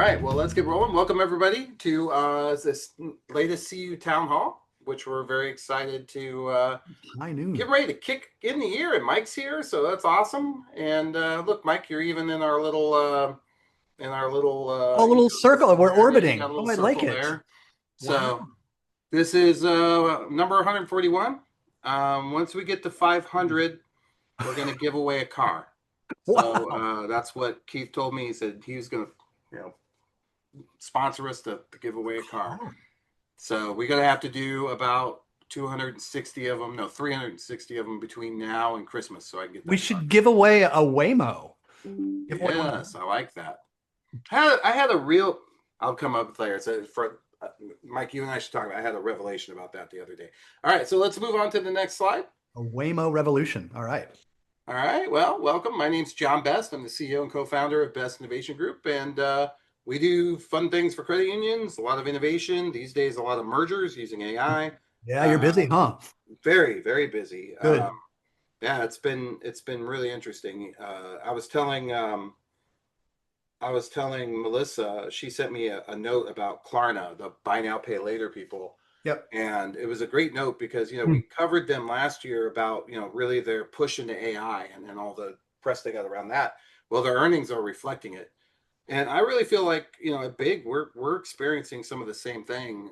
right, well, let's get rolling. Welcome everybody to this latest CU Town Hall, which we're very excited to High noon. get ready to kick in the year. And Mike's here, so that's awesome. And look, Mike, you're even in our little A little circle. We're there. Yeah, you got orbiting. a little Oh, I like circle it. there. Wow. So this is number 141. Once we get to 500, we're going to give away a car. So Wow. that's what Keith told me. He said he was going to, sponsor us to give away a car. So we're going to have to do about 260 of them, no, 360 of them between now and Christmas. So I can get that We car. should give away a Waymo. Give away one of Yes, them. I like that. I had a real, I'll come up with later. So for Mike, you and I should talk about, I had a revelation about that the other day. All right, so let's move on to the next slide. A Waymo revolution. All right. All right, well, welcome. My name's John Best. I'm the CEO and co-founder of Best Innovation Group, and we do fun things for credit unions, a lot of innovation. These days, a lot of mergers using AI. Yeah, you're busy, huh? Very, very busy. Good. Yeah, it's been really interesting. I was telling Melissa, she sent me a note about Klarna, the buy now, pay later people. Yep. And it was a great note because, Hmm. we covered them last year about, really their push into AI and all the press they got around that. Well, their earnings are reflecting it. And I really feel like, at Big, we're experiencing some of the same thing.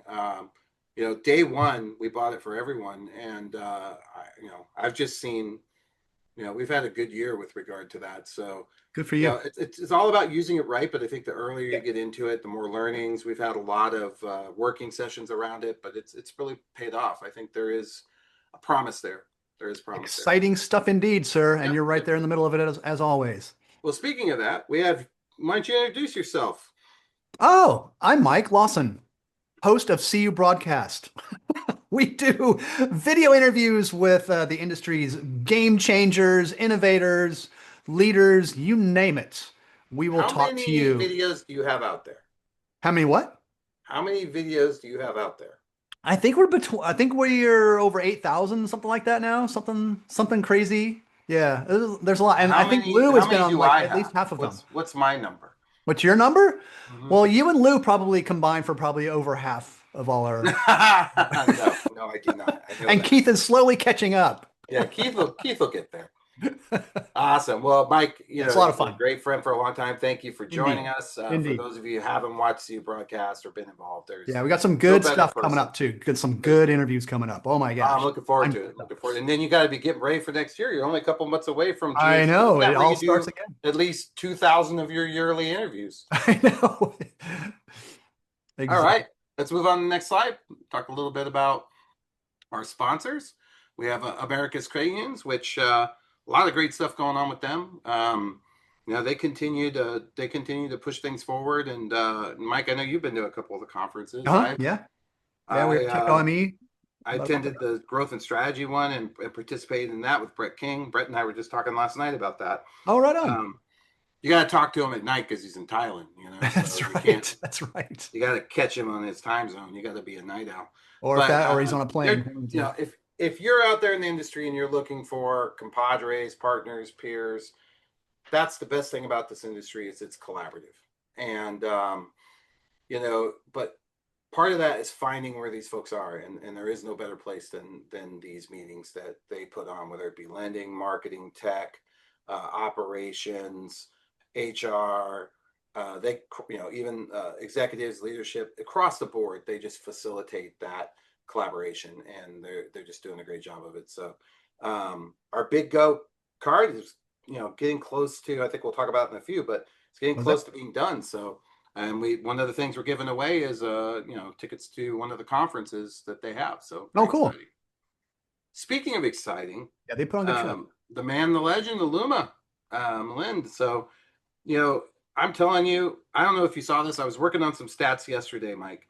Day one, we bought it for everyone. And, I've just seen, we've had a good year with regard to that. So, Good for you. it's all about using it right. But I think the earlier Yeah. you get into it, the more learnings. We've had a lot of working sessions around it, but it's really paid off. I think there is a promise there. There is promise there. Exciting stuff indeed, sir. And Yep, you're right yep. there in the middle of it as always. Well, speaking of that, why don't you introduce yourself? Oh, I'm Mike Lawson, host of CU Broadcast. We do video interviews with the industry's game changers, innovators, leaders, you name it. We will How talk to many you. videos do you have out there? How many what? How many videos do you have out there? I think we're over 8,000, something like that now. Something crazy. Yeah, there's a lot. And I think Lou has How been many on do like I at least have? half of them. What's my number? What's your number? Mhm. Well, you and Lou probably combined for probably over half of all our. No, I do not. I know And that. Keith is slowly catching up. Yeah, Keith will get there. Awesome. Well, Mike, It's a lot of you've been a fun. great friend for a long time. Thank you for joining Indeed. us. For Indeed. those of you who haven't watched the broadcast or been involved, there's Yeah, we got some no good better stuff coming person. up too. Some good interviews coming up. Oh my I'm gosh. looking forward I'm to it. Looking forward. And then you got to be getting ready for next year. You're only a couple months away from I GAC, know. It where all you starts do again. at least 2,000 of your yearly interviews. I know. All Exactly. right, let's move on to the next slide. Talk a little bit about our sponsors. We have America's Credit Unions, which a lot of great stuff going on with them. They continue to push things forward. And Mike, I know you've been to a couple of the conferences. Yeah. Yeah, we're at Tech OME. I attended the growth and strategy one and participated in that with Brett King. Brett and I were just talking last night about that. Oh, right on. You got to talk to him at night because he's in Thailand. That's so right. That's right. You got to catch him on his time zone. You got to be a night owl. Or or he's on a plane. If you're out there in the industry and you're looking for compadres, partners, peers, that's the best thing about this industry is it's collaborative. And but part of that is finding where these folks are, and there is no better place than these meetings that they put on, whether it be lending, marketing, tech, operations, HR. They, even executives, leadership across the board, they just facilitate that collaboration, and they're just doing a great job of it. So our Big Go card is getting close to, I think we'll talk about it in a few, but it's getting close to being done. So and one of the things we're giving away is tickets to one of the conferences that they have. So cool. Exciting. Speaking of exciting, yeah, they put on good show. The man, the legend, the Luma, Lind. So I'm telling you, I don't know if you saw this. I was working on some stats yesterday, Mike.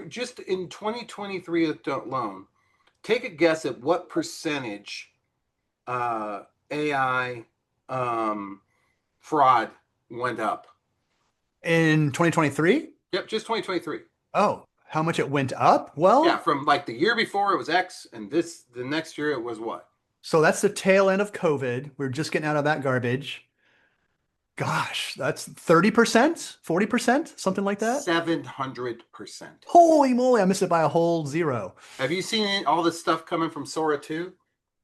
Just in 2023 alone, take a guess at what percentage AI fraud went up in 2023. Yep, just 2023. Oh, how much it went up? Well, yeah, from like the year before it was X, and the next year it was what? So that's the tail end of COVID. We're just getting out of that garbage. Gosh, that's 30%, 40%, something like that. 700%. Holy moly, I missed it by a whole zero. Have you seen all this stuff coming from Sora 2?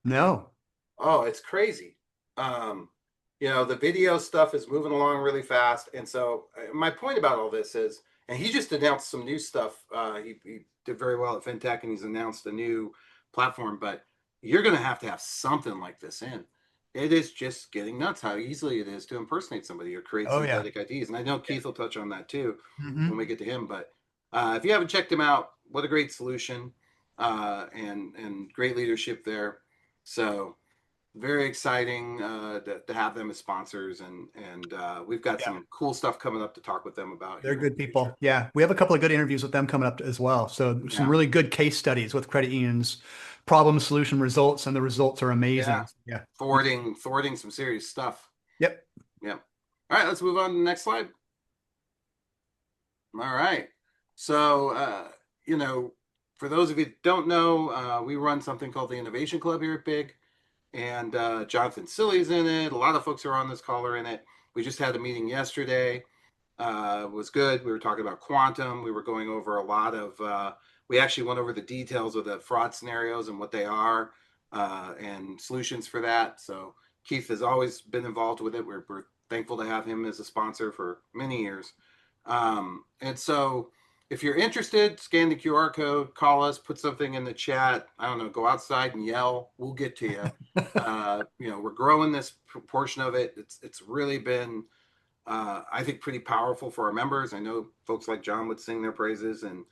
No. Oh, it's crazy. Um, the video stuff is moving along really fast. And so my point about all this is, and he just announced some new stuff. He did very well at FinTech and he's announced a new platform, but you're going to have something like this in. It is just getting nuts how easily it is to impersonate somebody or create Oh yeah. synthetic IDs. And I know Keith will touch on that too when we Hmm. get to him. But if you haven't checked him out, what a great solution and great leadership there. So very exciting to have them as sponsors, and we've got Yeah, some cool stuff coming up to talk with them about they're here in good the future. people. Yeah, we have a couple of good interviews with them coming up as well. So some Yeah, really good case studies with credit unions, problem solution results, and the results are yeah, amazing. Yeah. thwarting some serious stuff. Yep. Yeah. All right, let's move on to the next slide. All right. So, you know, for those of you that don't know, we run something called the Innovation Club here at Big, and Jonathan Silly's in it. A lot of folks who are on this call are in it. We just had a meeting yesterday. Was good. We were talking about quantum. We were going over a lot of. We actually went over the details of the fraud scenarios and what they are, and solutions for that. So Keith has always been involved with it. We're thankful to have him as a sponsor for many years. And so, if you're interested, scan the QR code, call us, put something in the chat. I don't know, go outside and yell. We'll get to you. We're growing this portion of it. It's really been I think pretty powerful for our members. I know folks like John would sing their praises, and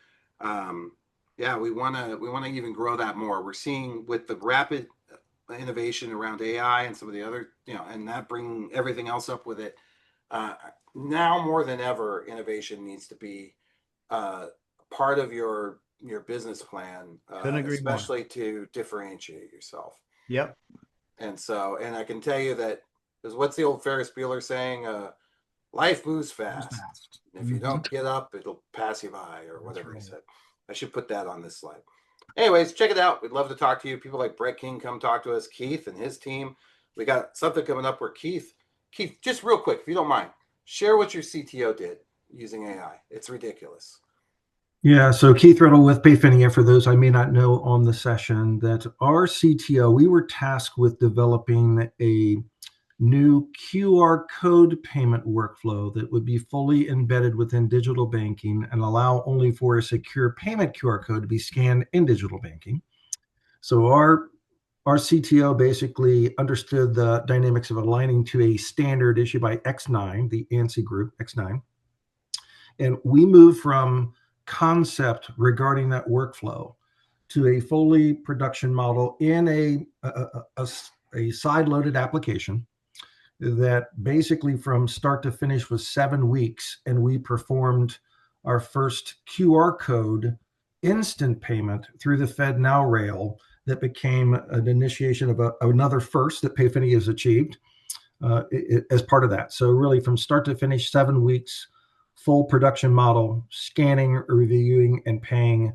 yeah, we want to even grow that more. We're seeing with the rapid innovation around AI and some of the other, and that bringing everything else up with it. Uh, Now more than ever, innovation needs to be part of your business plan, Couldn't agree more. especially to differentiate yourself. Yep. And so, and I can tell you that because what's the old Ferris Bueller saying? Life moves Moves fast. fast. If you Hmm. don't get up, it'll pass you by, or That's whatever he right. said. I should put that on this slide. Anyways, check it out. We'd love to talk to you. People like Brett King come talk to us. Keith and his team. We got something coming up where Keith, just real quick, if you don't mind, share what your CTO did using AI. It's ridiculous. Yeah, so Keith Riddle with Payfinia, for those I may not know on the session, that our CTO, we were tasked with developing a new QR code payment workflow that would be fully embedded within digital banking and allow only for a secure payment QR code to be scanned in digital banking. So our CTO basically understood the dynamics of aligning to a standard issued by X9, the ANSI group, X9. And we moved from concept regarding that workflow to a fully production model in a side-loaded application that basically from start to finish was 7 weeks. And we performed our first QR code instant payment through the FedNow rail that became an initiation of another first that Payfini has achieved as part of that. So really from start to finish, 7 weeks, full production model, scanning, reviewing, and paying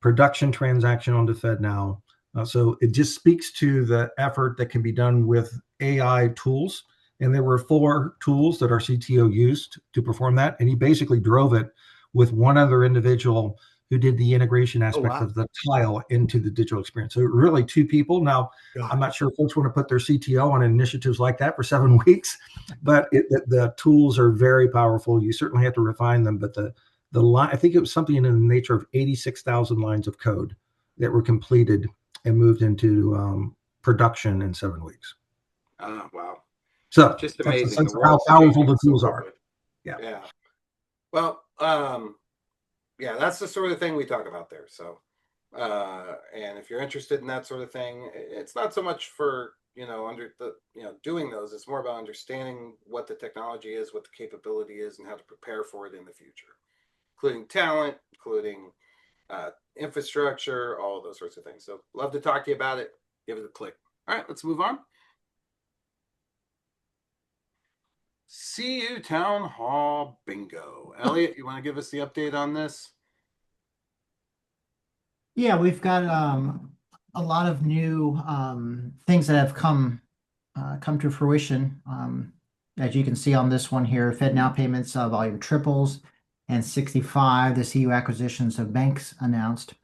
production transaction onto FedNow. So it just speaks to the effort that can be done with AI tools. And there were 4 tools that our CTO used to perform that. And he basically drove it with one other individual who did the integration Oh aspect wow. of the tile into the digital experience. So really 2 people. Now, God. I'm not sure if folks want to put their CTO on initiatives like that for 7 weeks, but the tools are very powerful. You certainly have to refine them, but the line, I think it was something in the nature of 86,000 lines of code that were completed and moved into production in 7 weeks. Wow. So Just that's a amazing. The sense of how world's powerful changing the so tools are. quickly. Yeah. Yeah. Well, yeah, that's the sort of thing we talk about there. So, and if you're interested in that sort of thing, it's not so much for, under the, doing those. It's more about understanding what the technology is, what the capability is, and how to prepare for it in the future, including talent, including infrastructure, all of those sorts of things. So, love to talk to you about it. Give it a click. All right, let's move on. CU Town Hall Bingo. Elliot, you want to give us the update on this? Yeah, we've got a lot of new things that have come to fruition. as you can see on this one here, Fed Now payments, volume triples, and 65, the CU acquisitions of banks announced.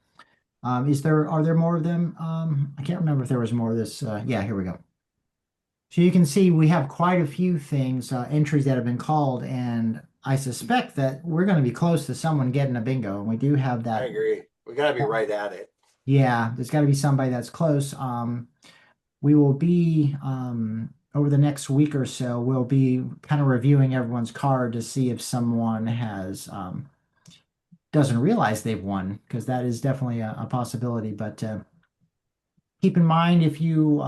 Are there more of them? I can't remember if there was more of this. Yeah, here we go. So you can see we have quite a few things, entries that have been called, and I suspect that we're going to be close to someone getting a bingo, and we do have I that. agree. We got to be right at it. Yeah, there's got to be somebody that's close. We will be over the next week or so, we'll be kind of reviewing everyone's card to see if someone has doesn't realize they've won, because that is definitely a possibility. But keep in mind, if you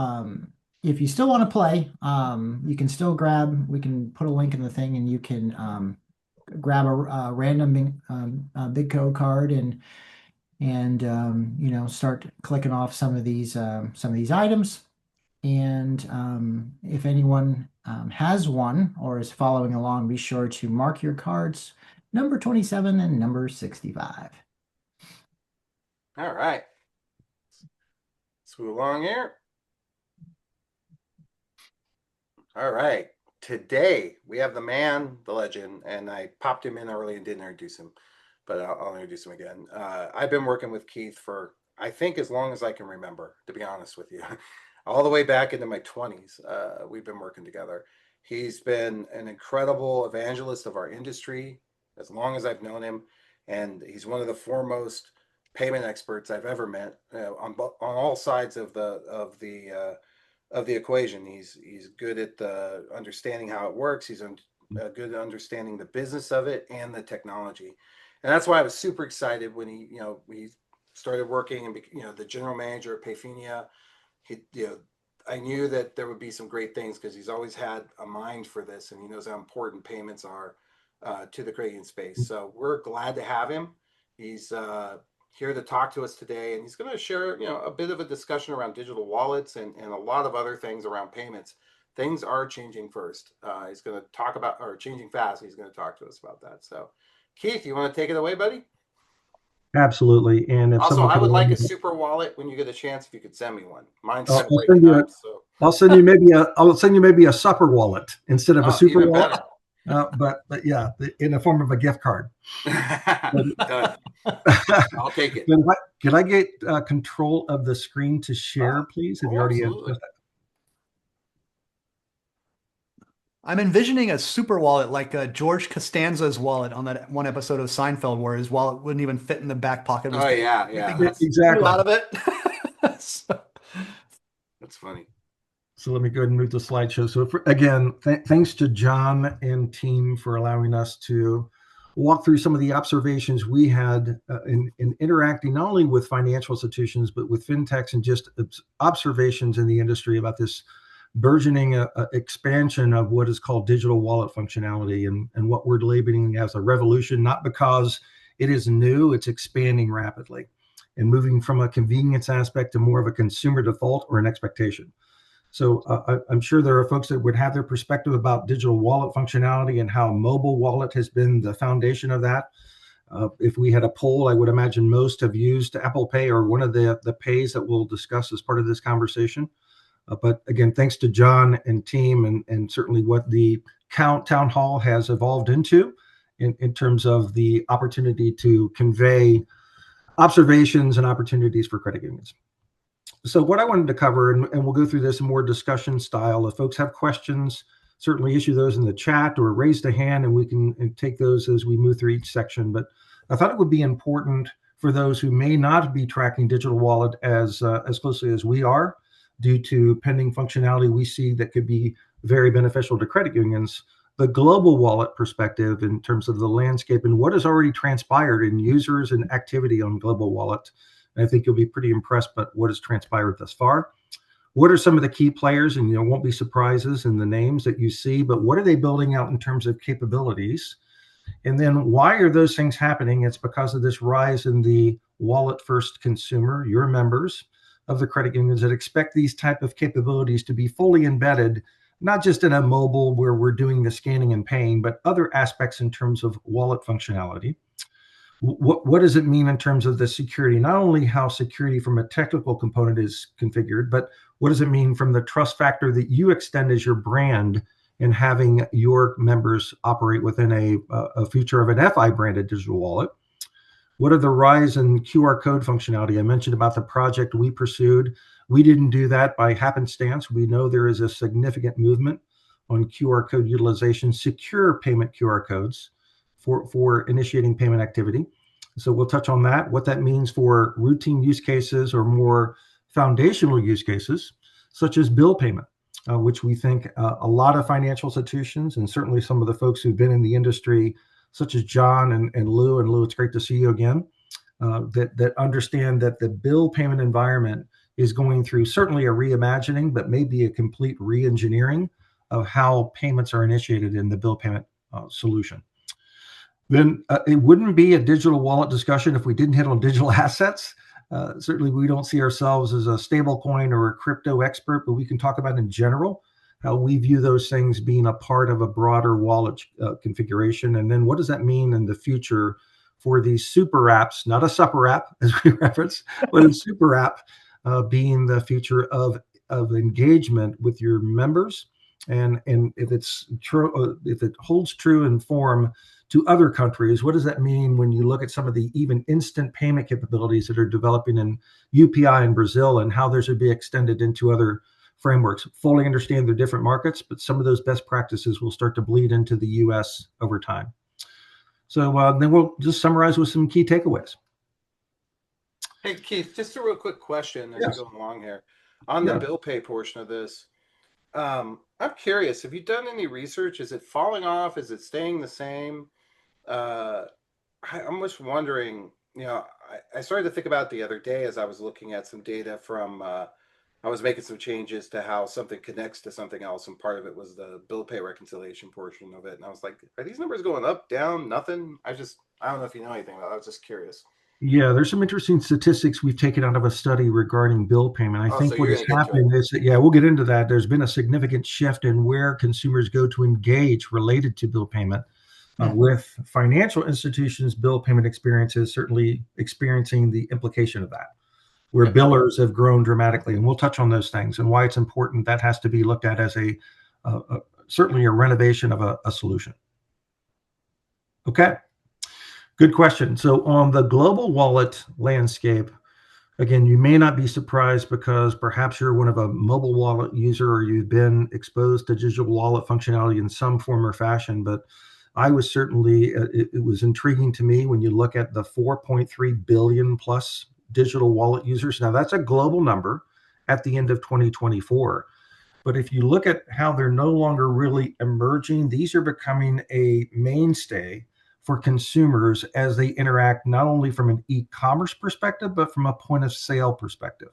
still want to play, you can still grab. We can put a link in the thing, and you can grab a random big code card and start clicking off some of these items. And if anyone has one or is following along, be sure to mark your cards number 27 and number 65. All right. Let's move along here. All right. Today we have the man, the legend, and I popped him in early and didn't introduce him, but I'll introduce him again. I've been working with Keith for, I think, as long as I can remember, to be honest with you. All the way back into my 20s, we've been working together. He's been an incredible evangelist of our industry as long as I've known him, and he's one of the foremost payment experts I've ever met on all sides of the equation. He's good at understanding how it works. He's good at understanding the business of it and the technology, and that's why I was super excited when he started working and the general manager at Payfinia. I knew that there would be some great things because he's always had a mind for this, and he knows how important payments are to the credit union space. So we're glad to have him. He's here to talk to us today, and he's going to share a bit of a discussion around digital wallets and a lot of other things around payments. Things are changing first. He's going to talk about, or changing fast. He's going to talk to us about that. So Keith, you want to take it away, buddy? Absolutely. And if Also, someone I could would like a remind me- super wallet when you get a chance. If you could send me one, mine's I'll, still I'll breaking send you a, up. So I'll send you maybe a supper wallet instead of a super even wallet. better. But yeah, in the form of a gift card. Done. I'll take it. Can I get control of the screen to share, please? Have you already? Absolutely. I'm envisioning a super wallet like George Costanza's wallet on that one episode of Seinfeld, where his wallet wouldn't even fit in the back pocket of his pants. Yeah. Exactly. Out of it. That's funny. So let me go ahead and move the slideshow. So again, thanks to John and team for allowing us to walk through some of the observations we had in interacting not only with financial institutions, but with fintechs and just observations in the industry about this burgeoning expansion of what is called digital wallet functionality and what we're labeling as a revolution, not because it is new, it's expanding rapidly and moving from a convenience aspect to more of a consumer default or an expectation. So I'm sure there are folks that would have their perspective about digital wallet functionality and how mobile wallet has been the foundation of that. If we had a poll, I would imagine most have used Apple Pay or one of the pays that we'll discuss as part of this conversation. But again, thanks to John and team and certainly what the town hall has evolved into in terms of the opportunity to convey observations and opportunities for credit unions. So what I wanted to cover, and we'll go through this in more discussion style. If folks have questions, certainly issue those in the chat or raise a hand, and we can take those as we move through each section. But I thought it would be important for those who may not be tracking digital wallet as closely as we are, due to pending functionality we see that could be very beneficial to credit unions, the global wallet perspective in terms of the landscape and what has already transpired in users and activity on global wallet. And I think you'll be pretty impressed by what has transpired thus far. What are some of the key players? And won't be surprises in the names that you see, but what are they building out in terms of capabilities? And then why are those things happening? It's because of this rise in the wallet first consumer, your members of the credit unions that expect these type of capabilities to be fully embedded, not just in a mobile where we're doing the scanning and paying, but other aspects in terms of wallet functionality. What does it mean in terms of the security? Not only how security from a technical component is configured, but what does it mean from the trust factor that you extend as your brand and having your members operate within a feature of an FI branded digital wallet. What are the rise in QR code functionality? I mentioned about the project we pursued. We didn't do that by happenstance. We know there is a significant movement on QR code utilization, secure payment QR codes for initiating payment activity. So we'll touch on that, what that means for routine use cases or more foundational use cases, such as bill payment, which we think a lot of financial institutions and certainly some of the folks who've been in the industry, such as John and Lou, it's great to see you again, that understand that the bill payment environment is going through certainly a reimagining, but maybe a complete re-engineering of how payments are initiated in the bill payment solution. Then it wouldn't be a digital wallet discussion if we didn't hit on digital assets. Certainly, we don't see ourselves as a stable coin or a crypto expert, but we can talk about in general how we view those things being a part of a broader wallet configuration. And then what does that mean in the future for these super apps, not a supper app, as we reference, but a super app being the future of engagement with your members. And if it's true, if it holds true in form to other countries, what does that mean when you look at some of the even instant payment capabilities that are developing in UPI in Brazil and how those should be extended into other frameworks? Fully understand they're different markets, but some of those best practices will start to bleed into the US over time. So then we'll just summarize with some key takeaways. Hey, Keith, just a real quick question as Yes. we go along here. On the bill pay portion of this, I'm curious, have you done any research? Is it falling off? Is it staying the same? I'm just wondering, I started to think about it the other day as I was looking at some data from, I was making some changes to how something connects to something else, and part of it was the bill pay reconciliation portion of it. And I was like, are these numbers going up, down, nothing? I don't know if you know anything about it. I was just curious. Yeah, there's some interesting statistics we've taken out of a study regarding bill payment. I think so what you're is gonna get to happening is that, we'll get into that. There's been a significant shift in where consumers go to engage related to bill payment. With financial institutions, bill payment experiences certainly experiencing the implication of that, where billers have grown dramatically. And we'll touch on those things and why it's important. That has to be looked at as certainly a renovation of a solution. Okay. Good question. So on the global wallet landscape, again, you may not be surprised because perhaps you're one of a mobile wallet user or you've been exposed to digital wallet functionality in some form or fashion. But I was certainly, it was intriguing to me when you look at the 4.3 billion plus digital wallet users. Now that's a global number at the end of 2024. But if you look at how they're no longer really emerging, these are becoming a mainstay for consumers as they interact not only from an e-commerce perspective, but from a point of sale perspective.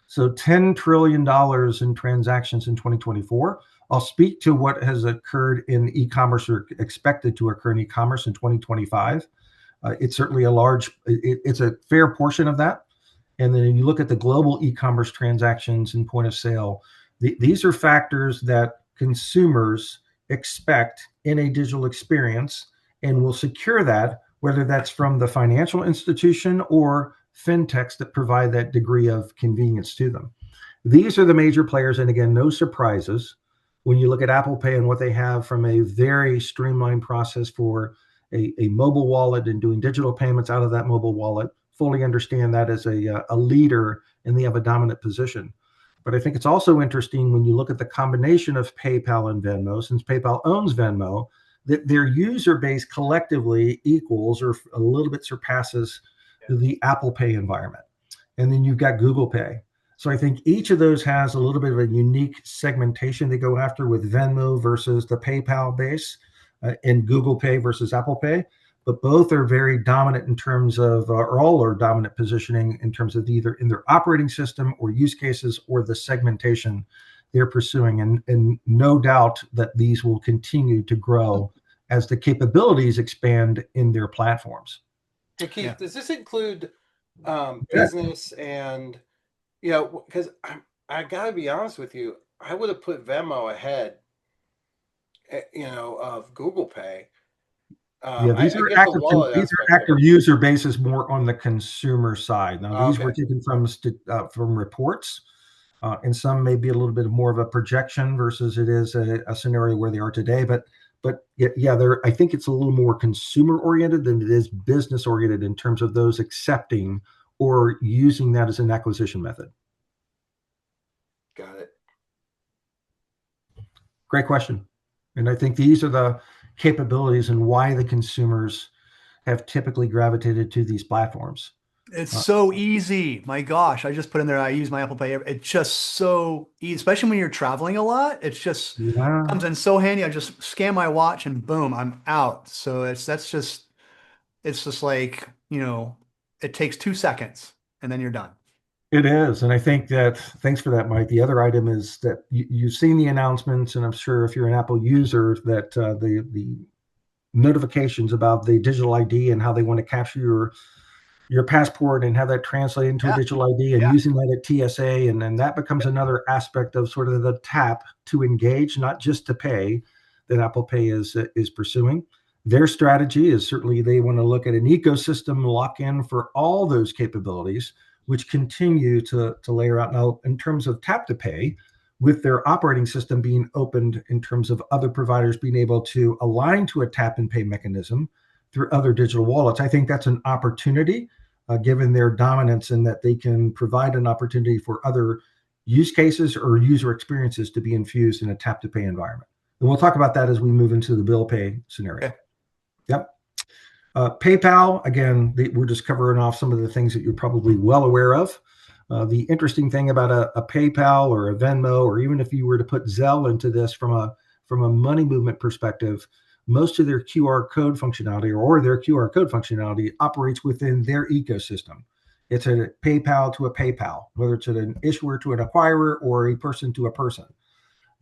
So $10 trillion in transactions in 2024. I'll speak to what has occurred in e-commerce or expected to occur in e-commerce in 2025. It's certainly it's a fair portion of that. And then you look at the global e-commerce transactions and point of sale, these are factors that consumers expect in a digital experience and will secure that, whether that's from the financial institution or fintechs that provide that degree of convenience to them. These are the major players. And again, no surprises when you look at Apple Pay and what they have from a very streamlined process for a mobile wallet and doing digital payments out of that mobile wallet. Fully understand that as a leader and they have a dominant position. But I think it's also interesting when you look at the combination of PayPal and Venmo, since PayPal owns Venmo, that their user base collectively equals or a little bit surpasses the Apple Pay environment. And then you've got Google Pay. So I think each of those has a little bit of a unique segmentation they go after with Venmo versus the PayPal base and Google Pay versus Apple Pay. But both are very dominant in terms of, or all are dominant positioning in terms of either in their operating system or use cases or the segmentation they're pursuing. And no doubt that these will continue to grow as the capabilities expand in their platforms. Hey, Keith, does this include business and, because I got to be honest with you, I would have put Venmo ahead, of Google Pay. These are active user bases more on the consumer side. Now, these were taken from reports. and some may be a little bit more of a projection versus it is a scenario where they are today. But yeah, I think it's a little more consumer oriented than it is business oriented in terms of those accepting or using that as an acquisition method. Got it. Great question. And I think these are the capabilities and why the consumers have typically gravitated to these platforms. It's so easy. My gosh, I just put in there, I use my Apple Pay. It's just so easy, especially when you're traveling a lot. It's just Yeah, comes in so handy. I just scan my watch and boom, I'm out. So it's just like, it takes 2 seconds and then you're done. it is. And I think that, thanks for that, Mike. The other item is that you've seen the announcements, and I'm sure if you're an Apple user that the notifications about the digital ID and how they want to capture your passport and have that translate into a digital ID and Yeah. using that at TSA. And then that becomes another aspect of sort of the tap to engage, not just to pay, that Apple Pay is pursuing. Their strategy is certainly they want to look at an ecosystem lock in for all those capabilities, which continue to layer out. Now, in terms of tap to pay, with their operating system being opened in terms of other providers being able to align to a tap and pay mechanism through other digital wallets, I think that's an opportunity, given their dominance, in that they can provide an opportunity for other use cases or user experiences to be infused in a tap to pay environment. And we'll talk about that as we move into the bill pay scenario. Okay. Yep. PayPal, again, we're just covering off some of the things that you're probably well aware of. The interesting thing about a PayPal or a Venmo, or even if you were to put Zelle into this from a money movement perspective, most of their QR code functionality or their QR code functionality operates within their ecosystem. It's a PayPal to a PayPal, whether it's an issuer to an acquirer or a person to a person.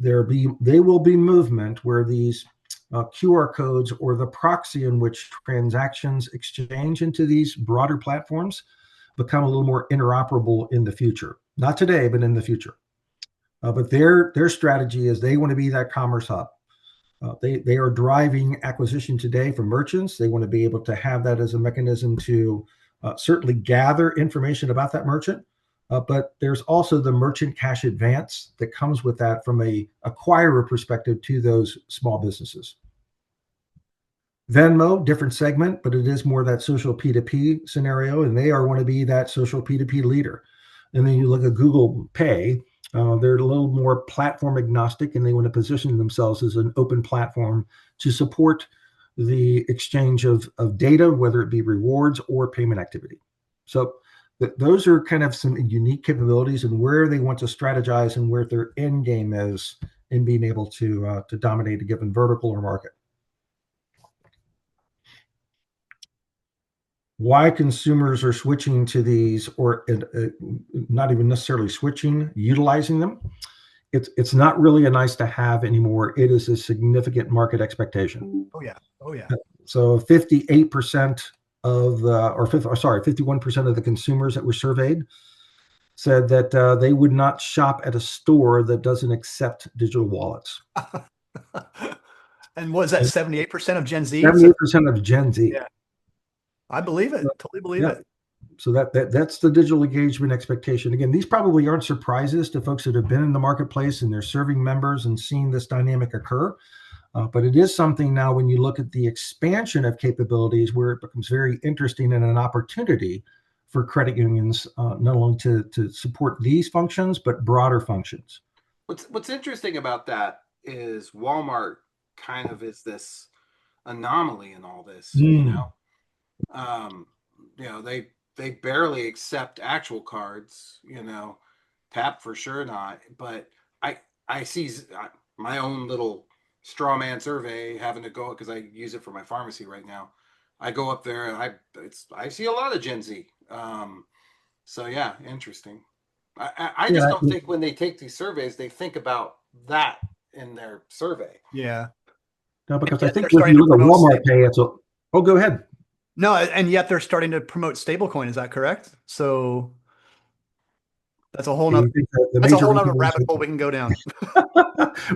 There will be movement where these QR codes or the proxy in which transactions exchange into these broader platforms become a little more interoperable in the future. Not today, but in the future. But their strategy is they want to be that commerce hub. They are driving acquisition today for merchants. They want to be able to have that as a mechanism to certainly gather information about that merchant. But there's also the merchant cash advance that comes with that from a acquirer perspective to those small businesses. Venmo, different segment, but it is more that social P2P scenario, and they want to be that social P2P leader. And then you look at Google Pay, they're a little more platform agnostic, and they want to position themselves as an open platform to support the exchange of data, whether it be rewards or payment activity. So those are kind of some unique capabilities and where they want to strategize and where their end game is in being able to dominate a given vertical or market. Why consumers are switching to these, or not even necessarily switching, utilizing them. It's not really a nice to have anymore. It is a significant market expectation. Oh yeah. Oh yeah. So 58% of the, 51% of the consumers that were surveyed said that they would not shop at a store that doesn't accept digital wallets. And was that 78% of Gen Z? 78% of Gen Z. Yeah. I believe it. Totally believe it. So that's the digital engagement expectation. Again, these probably aren't surprises to folks that have been in the marketplace and they're serving members and seeing this dynamic occur. But it is something now when you look at the expansion of capabilities where it becomes very interesting and an opportunity for credit unions, not only to support these functions, but broader functions. What's interesting about that is Walmart kind of is this anomaly in all this, they barely accept actual cards, tap for sure not. But I see my own little straw man survey having to go, because I use it for my pharmacy right now. I go up there and I see a lot of Gen Z. So yeah, interesting. I just don't think when they take these surveys, they think about that in their survey. Yeah. No, because I think when you look at Walmart Pay, go ahead. No, and yet they're starting to promote stablecoin. Is that correct? So that's a whole nother rabbit hole we can go down.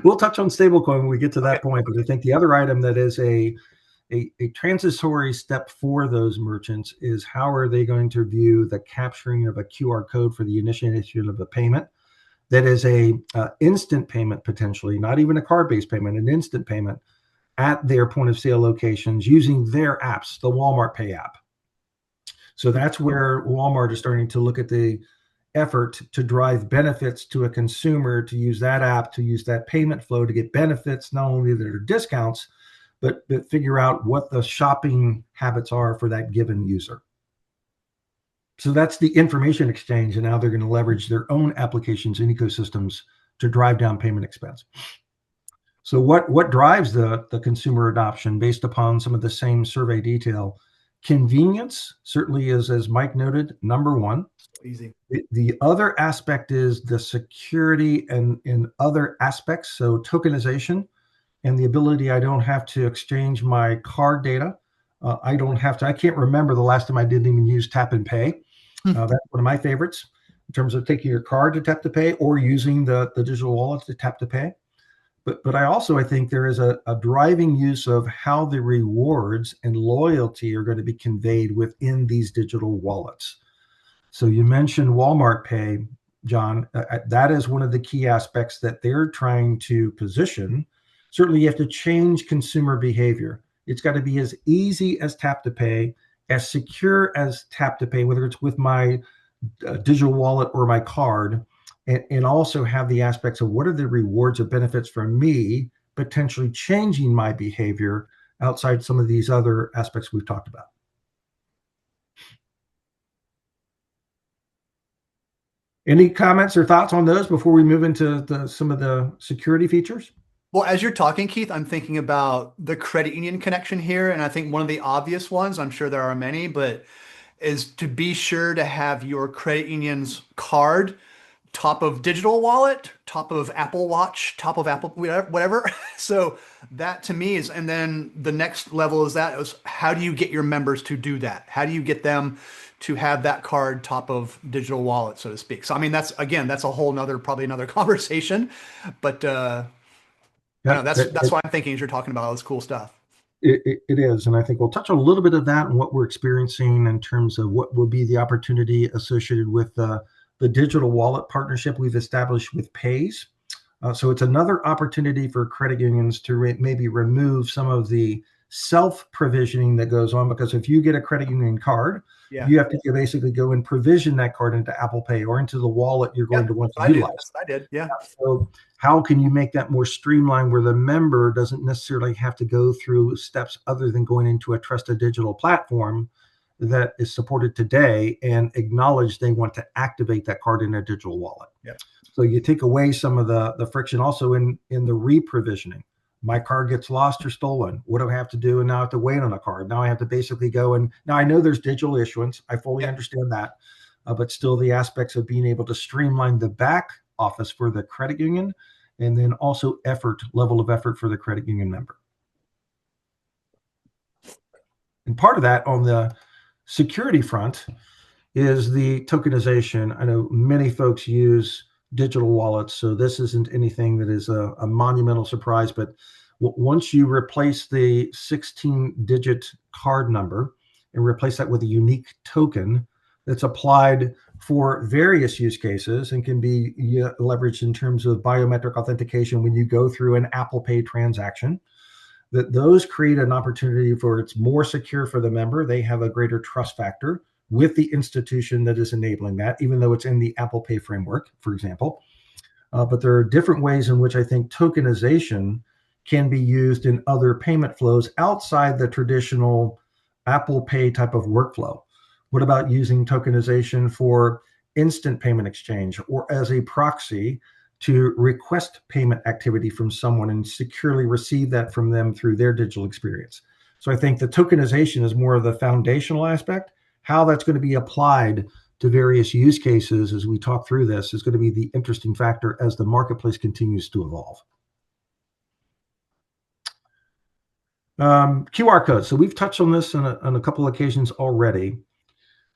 We'll touch on stablecoin when we get to that point. But I think the other item that is a transitory step for those merchants is how are they going to view the capturing of a QR code for the initiation of a payment that is a instant payment, potentially, not even a card-based payment, an instant payment at their point of sale locations using their apps, the Walmart Pay app. So that's where Walmart is starting to look at the effort to drive benefits to a consumer, to use that app, to use that payment flow to get benefits, not only that are discounts, but figure out what the shopping habits are for that given user. So that's the information exchange, and now they're going to leverage their own applications and ecosystems to drive down payment expense. So what drives the consumer adoption based upon some of the same survey detail? Convenience certainly is, as Mike noted, number one. Easy. The other aspect is the security and in other aspects. So tokenization and the ability, I don't have to exchange my card data. I can't remember the last time I didn't even use tap and pay. That's one of my favorites in terms of taking your card to tap to pay or using the digital wallet to tap to pay. But I think there is a driving use of how the rewards and loyalty are going to be conveyed within these digital wallets. So you mentioned Walmart Pay, John. That is one of the key aspects that they're trying to position. Certainly, you have to change consumer behavior. It's got to be as easy as tap to pay, as secure as tap to pay, whether it's with my digital wallet or my card, and also have the aspects of what are the rewards or benefits for me, potentially changing my behavior outside some of these other aspects we've talked about. Any comments or thoughts on those before we move into some of the security features? Well, as you're talking, Keith, I'm thinking about the credit union connection here. And I think one of the obvious ones, I'm sure there are many, but is to be sure to have your credit union's card top of digital wallet, top of Apple Watch, top of Apple, whatever. So that to me is, and then the next level is how do you get your members to do that? How do you get them to have that card top of digital wallet, so to speak? So, I mean, that's a whole nother, probably another conversation, but I know that's what I'm thinking as you're talking about all this cool stuff. It is. And I think we'll touch on a little bit of that and what we're experiencing in terms of what will be the opportunity associated with the digital wallet partnership we've established with Pays. So it's another opportunity for credit unions to maybe remove some of the self-provisioning that goes on, because if you get a credit union card, you have to basically go and provision that card into Apple Pay or into the wallet you're going to want to utilize. I did. Yeah. So how can you make that more streamlined where the member doesn't necessarily have to go through steps other than going into a trusted digital platform that is supported today and acknowledge they want to activate that card in a digital wallet? Yeah. So you take away some of the friction also in the re-provisioning. My card gets lost or stolen. What do I have to do? And now I have to wait on a card. Now I have to basically go and now I know there's digital issuance. I fully understand that. But still the aspects of being able to streamline the back office for the credit union, and then also level of effort for the credit union member. And part of that on the security front is the tokenization. I know many folks use digital wallets, so this isn't anything that is a monumental surprise, but once you replace the 16-digit card number and replace that with a unique token that's applied for various use cases and can be leveraged in terms of biometric authentication when you go through an Apple Pay transaction, that those create an opportunity for it's more secure for the member. They have a greater trust factor with the institution that is enabling that, even though it's in the Apple Pay framework, for example. But there are different ways in which I think tokenization can be used in other payment flows outside the traditional Apple Pay type of workflow. What about using tokenization for instant payment exchange or as a proxy to request payment activity from someone and securely receive that from them through their digital experience? So I think the tokenization is more of the foundational aspect. How that's going to be applied to various use cases as we talk through this is going to be the interesting factor as the marketplace continues to evolve. QR codes. So we've touched on this on a couple of occasions already,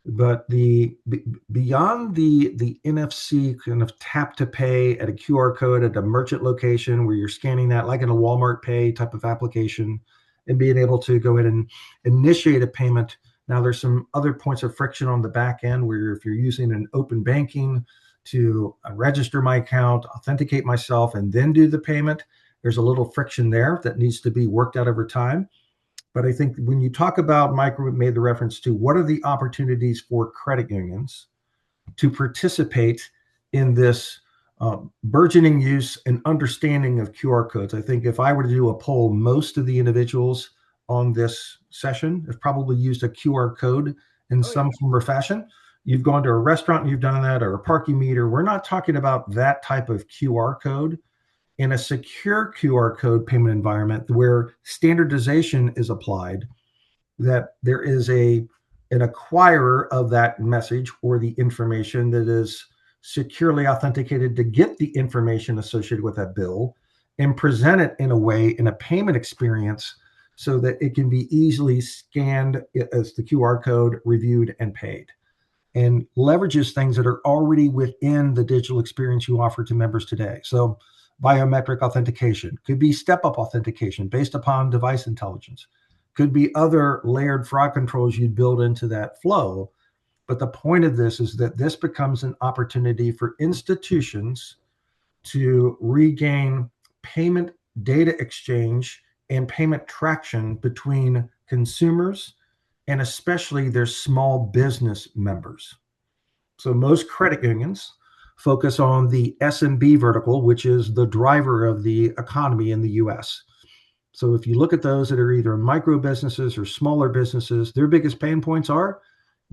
but beyond the NFC kind of tap to pay at a QR code at a merchant location where you're scanning that like in a Walmart Pay type of application and being able to go in and initiate a payment. Now there's some other points of friction on the back end where if you're using an open banking to register my account, authenticate myself, and then do the payment. There's a little friction there that needs to be worked out over time. But I think when you talk about, Mike made the reference to what are the opportunities for credit unions to participate in this burgeoning use and understanding of QR codes. I think if I were to do a poll, most of the individuals on this session have probably used a QR code in some form or fashion. You've gone to a restaurant and you've done that, or a parking meter. We're not talking about that type of QR code in a secure QR code payment environment where standardization is applied, that there is an acquirer of that message or the information that is securely authenticated to get the information associated with that bill and present it in a way in a payment experience so that it can be easily scanned as the QR code, reviewed, and paid, and leverages things that are already within the digital experience you offer to members today. So biometric authentication could be step-up authentication based upon device intelligence, could be other layered fraud controls you'd build into that flow. But the point of this is that this becomes an opportunity for institutions to regain payment data exchange and payment traction between consumers and especially their small business members. So most credit unions focus on the SMB vertical, which is the driver of the economy in the US. So if you look at those that are either micro businesses or smaller businesses, their biggest pain points are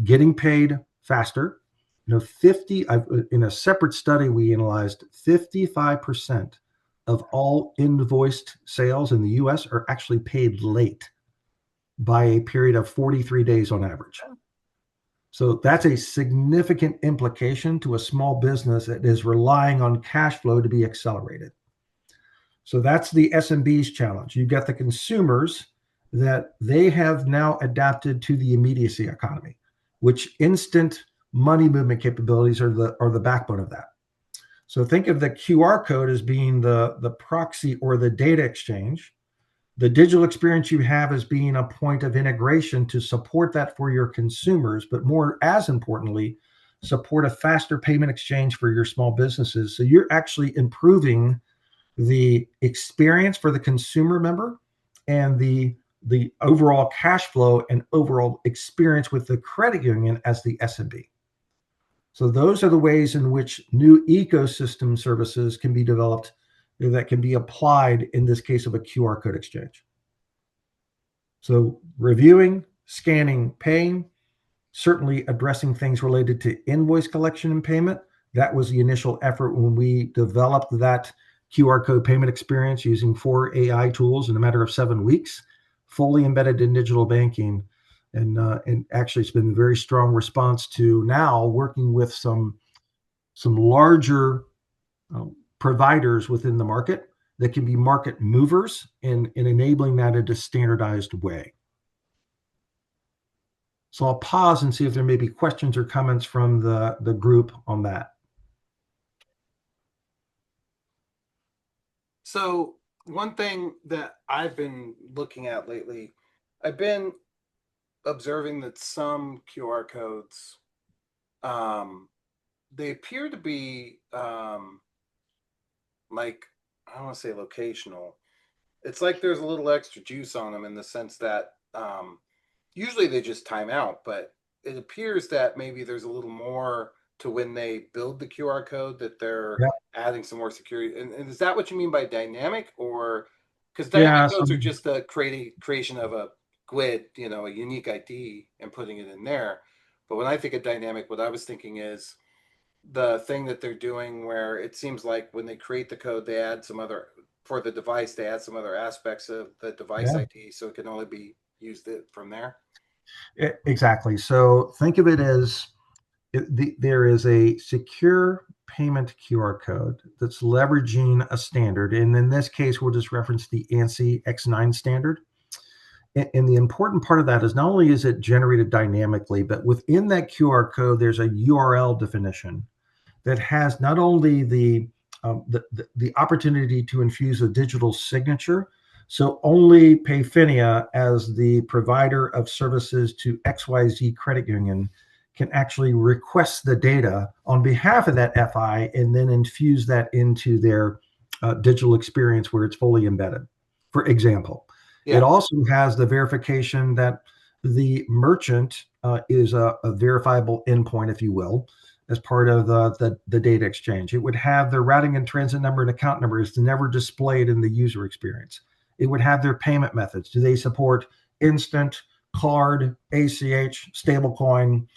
getting paid faster. In a separate study we analyzed, 55% of all invoiced sales in the US are actually paid late by a period of 43 days on average. So that's a significant implication to a small business that is relying on cash flow to be accelerated. So that's the SMB's challenge. You've got the consumers that they have now adapted to the immediacy economy, which instant money movement capabilities are the backbone of that. So think of the QR code as being the proxy or the data exchange. The digital experience you have as being a point of integration to support that for your consumers, but more as importantly, support a faster payment exchange for your small businesses. So you're actually improving the experience for the consumer member and the overall cash flow and overall experience with the credit union as the SMB. So those are the ways in which new ecosystem services can be developed that can be applied in this case of a QR code exchange. So reviewing, scanning, paying, certainly addressing things related to invoice collection and payment. That was the initial effort when we developed that QR code payment experience using 4 AI tools in a matter of 7 weeks, fully embedded in digital banking. And actually it's been a very strong response to now working with some larger providers within the market that can be market movers in enabling that in a standardized way. So I'll pause and see if there may be questions or comments from the group on that. So one thing that I've been looking at lately, I've been observing that some QR codes, they appear to be like, I don't want to say locational. It's like there's a little extra juice on them in the sense that usually they just time out, but it appears that maybe there's a little more to when they build the QR code, that they're adding some more security. And is that what you mean by dynamic? Or because dynamic codes are just the creation of a GUID, a unique ID and putting it in there. But when I think of dynamic, what I was thinking is the thing that they're doing where it seems like when they create the code, they add some other, for the device, they add some other aspects of the device ID, so it can only be used from there. Exactly. So think of it as there is a secure payment QR code that's leveraging a standard. And in this case, we'll just reference the ANSI X9 standard. And the important part of that is not only is it generated dynamically, but within that QR code, there's a URL definition that has not only the opportunity to infuse a digital signature. So only Payfinia, as the provider of services to XYZ Credit Union, can actually request the data on behalf of that FI and then infuse that into their digital experience where it's fully embedded. For example, Yeah. it also has the verification that the merchant is a verifiable endpoint, if you will, as part of the data exchange. It would have their routing and transit number and account number is never displayed in the user experience. It would have their payment methods. Do they support instant, card, ACH, stablecoin,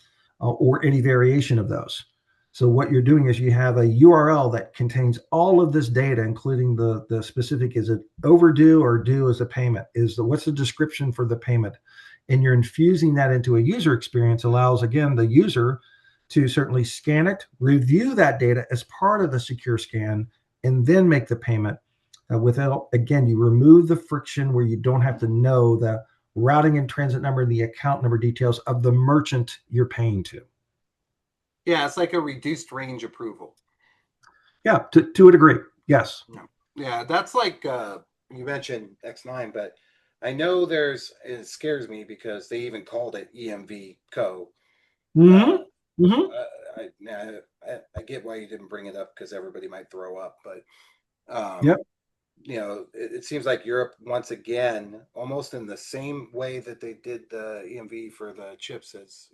or any variation of those? So what you're doing is you have a URL that contains all of this data, including the specific, is it overdue or due as a payment? What's the description for the payment? And you're infusing that into a user experience, allows, again, the user to certainly scan it, review that data as part of the secure scan, and then make the payment without, again, you remove the friction where you don't have to know the routing and transit number and the account number details of the merchant you're paying to. Yeah, it's like a reduced range approval. Yeah, to a degree, yes. Yeah, that's like you mentioned X9, but I know it scares me because they even called it EMV Co. Mm-hmm. Mm-hmm. I get why you didn't bring it up because everybody might throw up, but Yep. It seems like Europe once again, almost in the same way that they did the EMV for the chips, is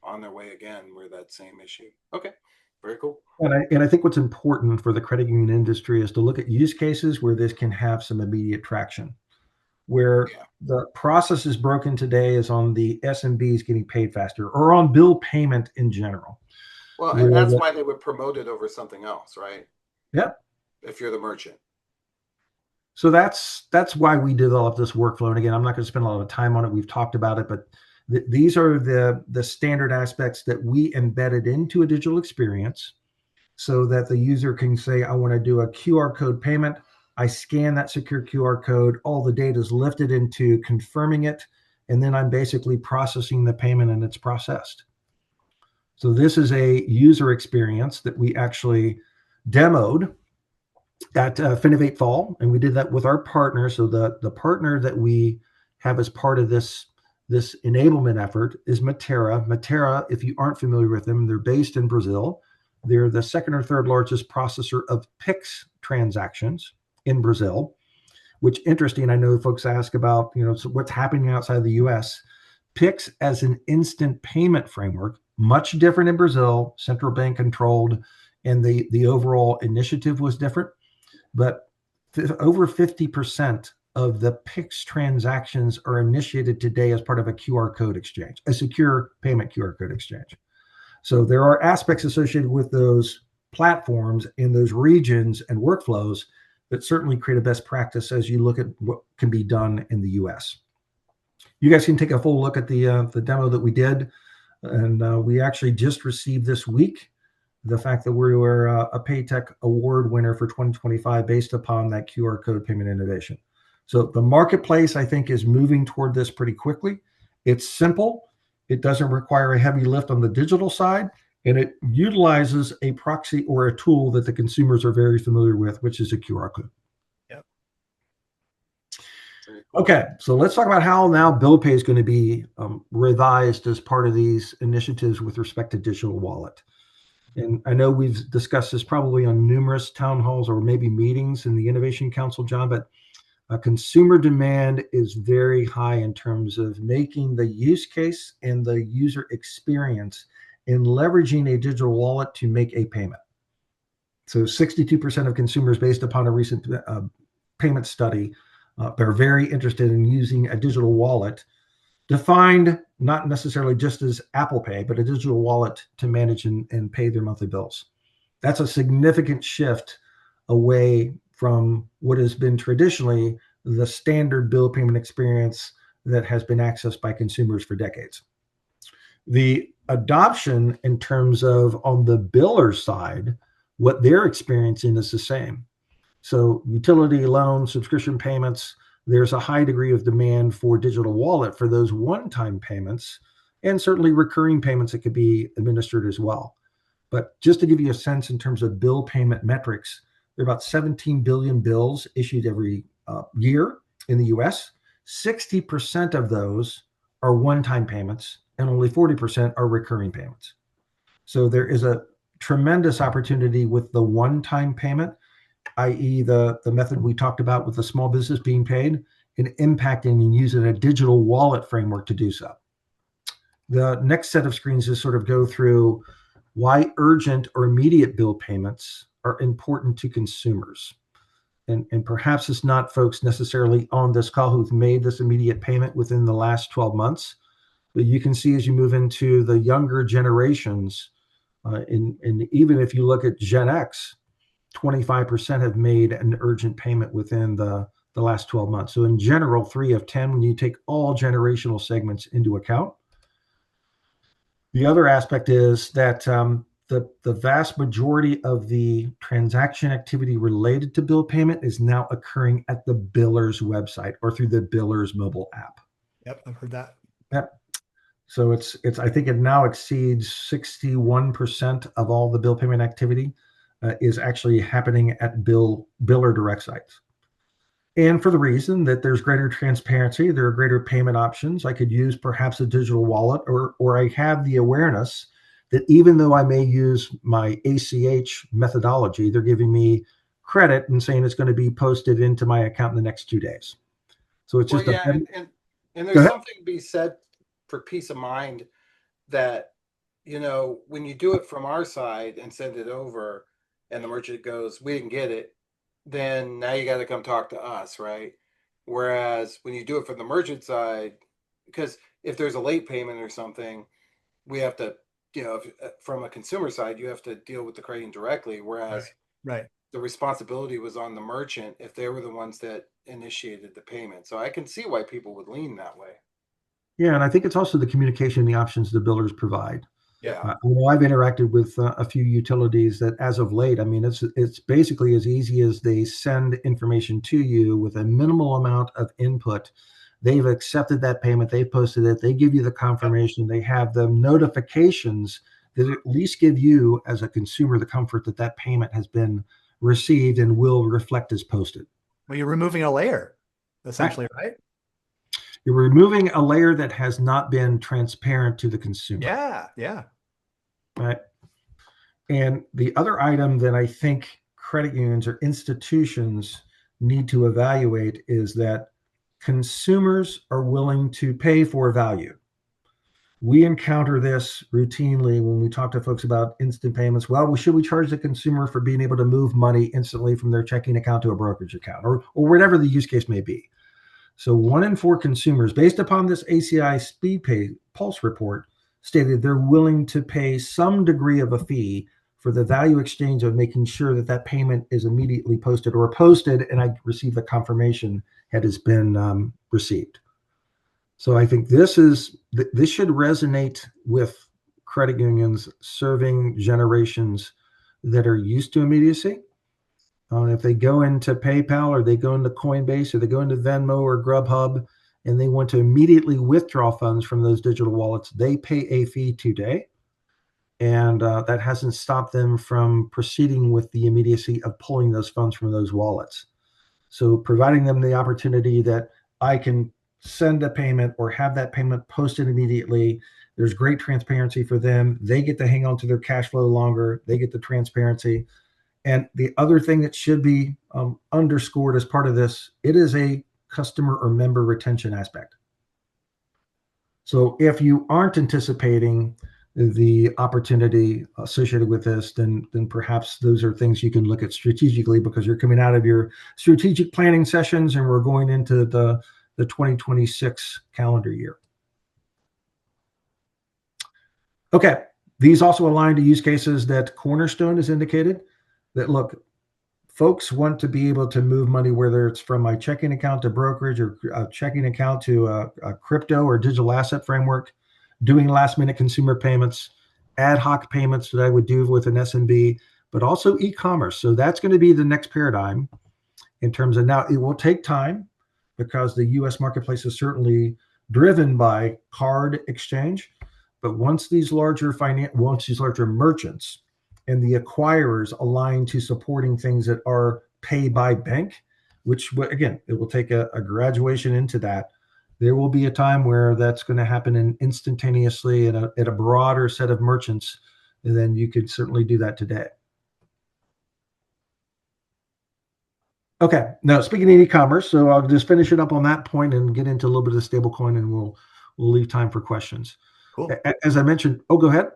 on their way again with that same issue. Okay, very cool. And I think what's important for the credit union industry is to look at use cases where this can have some immediate traction. Where the process is broken today is on the SMBs getting paid faster or on bill payment in general. Well, and that's why they would promote it over something else, right? Yep. If you're the merchant. So that's why we developed this workflow. And again, I'm not going to spend a lot of time on it. We've talked about it, but these are the standard aspects that we embedded into a digital experience so that the user can say, I want to do a QR code payment. I scan that secure QR code. All the data is lifted into confirming it. And then I'm basically processing the payment and it's processed. So this is a user experience that we actually demoed at Finovate Fall, and we did that with our partner. So the partner that we have as part of this enablement effort is Matera. Matera, if you aren't familiar with them, they're based in Brazil. They're the second or third largest processor of Pix transactions in Brazil, which interesting. I know folks ask about, so what's happening outside of the US. Pix as an instant payment framework, much different in Brazil, central bank controlled, and the overall initiative was different. But over 50% of the Pix transactions are initiated today as part of a QR code exchange, a secure payment QR code exchange. So there are aspects associated with those platforms in those regions and workflows that certainly create a best practice as you look at what can be done in the US. You guys can take a full look at the demo that we did. And we actually just received this week the fact that we were a Paytech Award winner for 2025 based upon that QR code payment innovation. So the marketplace, I think, is moving toward this pretty quickly. It's simple. It doesn't require a heavy lift on the digital side, and it utilizes a proxy or a tool that the consumers are very familiar with, which is a QR code. Yep. Okay, so let's talk about how now bill pay is going to be revised as part of these initiatives with respect to digital wallet. And I know we've discussed this probably on numerous town halls or maybe meetings in the Innovation Council, John, but consumer demand is very high in terms of making the use case and the user experience in leveraging a digital wallet to make a payment. So 62% of consumers, based upon a recent payment study, are very interested in using a digital wallet, defined not necessarily just as Apple Pay, but a digital wallet to manage and pay their monthly bills. That's a significant shift away from what has been traditionally the standard bill payment experience that has been accessed by consumers for decades. The adoption in terms of on the biller side, what they're experiencing is the same. So utility, loan, subscription payments, there's a high degree of demand for digital wallet for those one-time payments and certainly recurring payments that could be administered as well. But just to give you a sense in terms of bill payment metrics, there are about 17 billion bills issued every year in the US. 60% of those are one-time payments and only 40% are recurring payments. So there is a tremendous opportunity with the one-time payment, i.e. the method we talked about with the small business being paid, and impacting and using a digital wallet framework to do so. The next set of screens is sort of go through why urgent or immediate bill payments are important to consumers. And perhaps it's not folks necessarily on this call who've made this immediate payment within the last 12 months, but you can see as you move into the younger generations, and even if you look at Gen X, 25% have made an urgent payment within the last 12 months. So in general, 3 of 10, when you take all generational segments into account. The other aspect is that the vast majority of the transaction activity related to bill payment is now occurring at the biller's website or through the biller's mobile app. Yep, I've heard that. Yep. So it's I think it now exceeds 61% of all the bill payment activity is actually happening at biller direct sites. And for the reason that there's greater transparency, there are greater payment options. I could use perhaps a digital wallet, or I have the awareness that even though I may use my ACH methodology, they're giving me credit and saying it's going to be posted into my account in the next 2 days. So it's just and there's something to be said for peace of mind that, you know, when you do it from our side and send it over and the merchant goes, we didn't get it, then now you got to come talk to us, right? Whereas when you do it from the merchant side, because if there's a late payment or something, we have to, you know, from a consumer side, you have to deal with the crediting directly. Whereas Right. the responsibility was on the merchant if they were the ones that initiated the payment. So I can see why people would lean that way. Yeah, and I think it's also the communication and the options the billers provide. Yeah. I've interacted with a few utilities that, as of late, I mean, it's basically as easy as they send information to you with a minimal amount of input. They've accepted that payment, they posted it, they give you the confirmation, they have the notifications that at least give you, as a consumer, the comfort that that payment has been received and will reflect as posted. Well, you're removing a layer, essentially, right? You're removing a layer that has not been transparent to the consumer. Yeah. Right. And the other item that I think credit unions or institutions need to evaluate is that consumers are willing to pay for value. We encounter this routinely when we talk to folks about instant payments. Well, should we charge the consumer for being able to move money instantly from their checking account to a brokerage account, or whatever the use case may be? So 1 in 4 consumers, based upon this ACI SpeedPay Pulse report, stated they're willing to pay some degree of a fee for the value exchange of making sure that that payment is immediately posted, or posted and I receive the confirmation that has been received. So I think this should resonate with credit unions serving generations that are used to immediacy. If they go into PayPal or they go into Coinbase or they go into Venmo or Grubhub and they want to immediately withdraw funds from those digital wallets, they pay a fee today. And that hasn't stopped them from proceeding with the immediacy of pulling those funds from those wallets. So providing them the opportunity that I can send a payment or have that payment posted immediately. There's great transparency for them. They get to hang on to their cash flow longer. They get the transparency. And the other thing that should be underscored as part of this, it is a customer or member retention aspect. So if you aren't anticipating the opportunity associated with this, then perhaps those are things you can look at strategically, because you're coming out of your strategic planning sessions and we're going into the 2026 calendar year. Okay, these also align to use cases that Cornerstone has indicated that, look, folks want to be able to move money, whether it's from my checking account to brokerage or a checking account to a crypto or digital asset framework, doing last minute consumer payments, ad hoc payments that I would do with an SMB, but also e-commerce. So that's going to be the next paradigm in terms of, now it will take time because the US marketplace is certainly driven by card exchange. But once these larger merchants and the acquirers align to supporting things that are pay by bank, which again, it will take a graduation into that, there will be a time where that's going to happen instantaneously at a broader set of merchants, and then you could certainly do that today. Okay, now speaking of e-commerce, so I'll just finish it up on that point and get into a little bit of stablecoin, and we'll leave time for questions. Cool. As I mentioned, go ahead.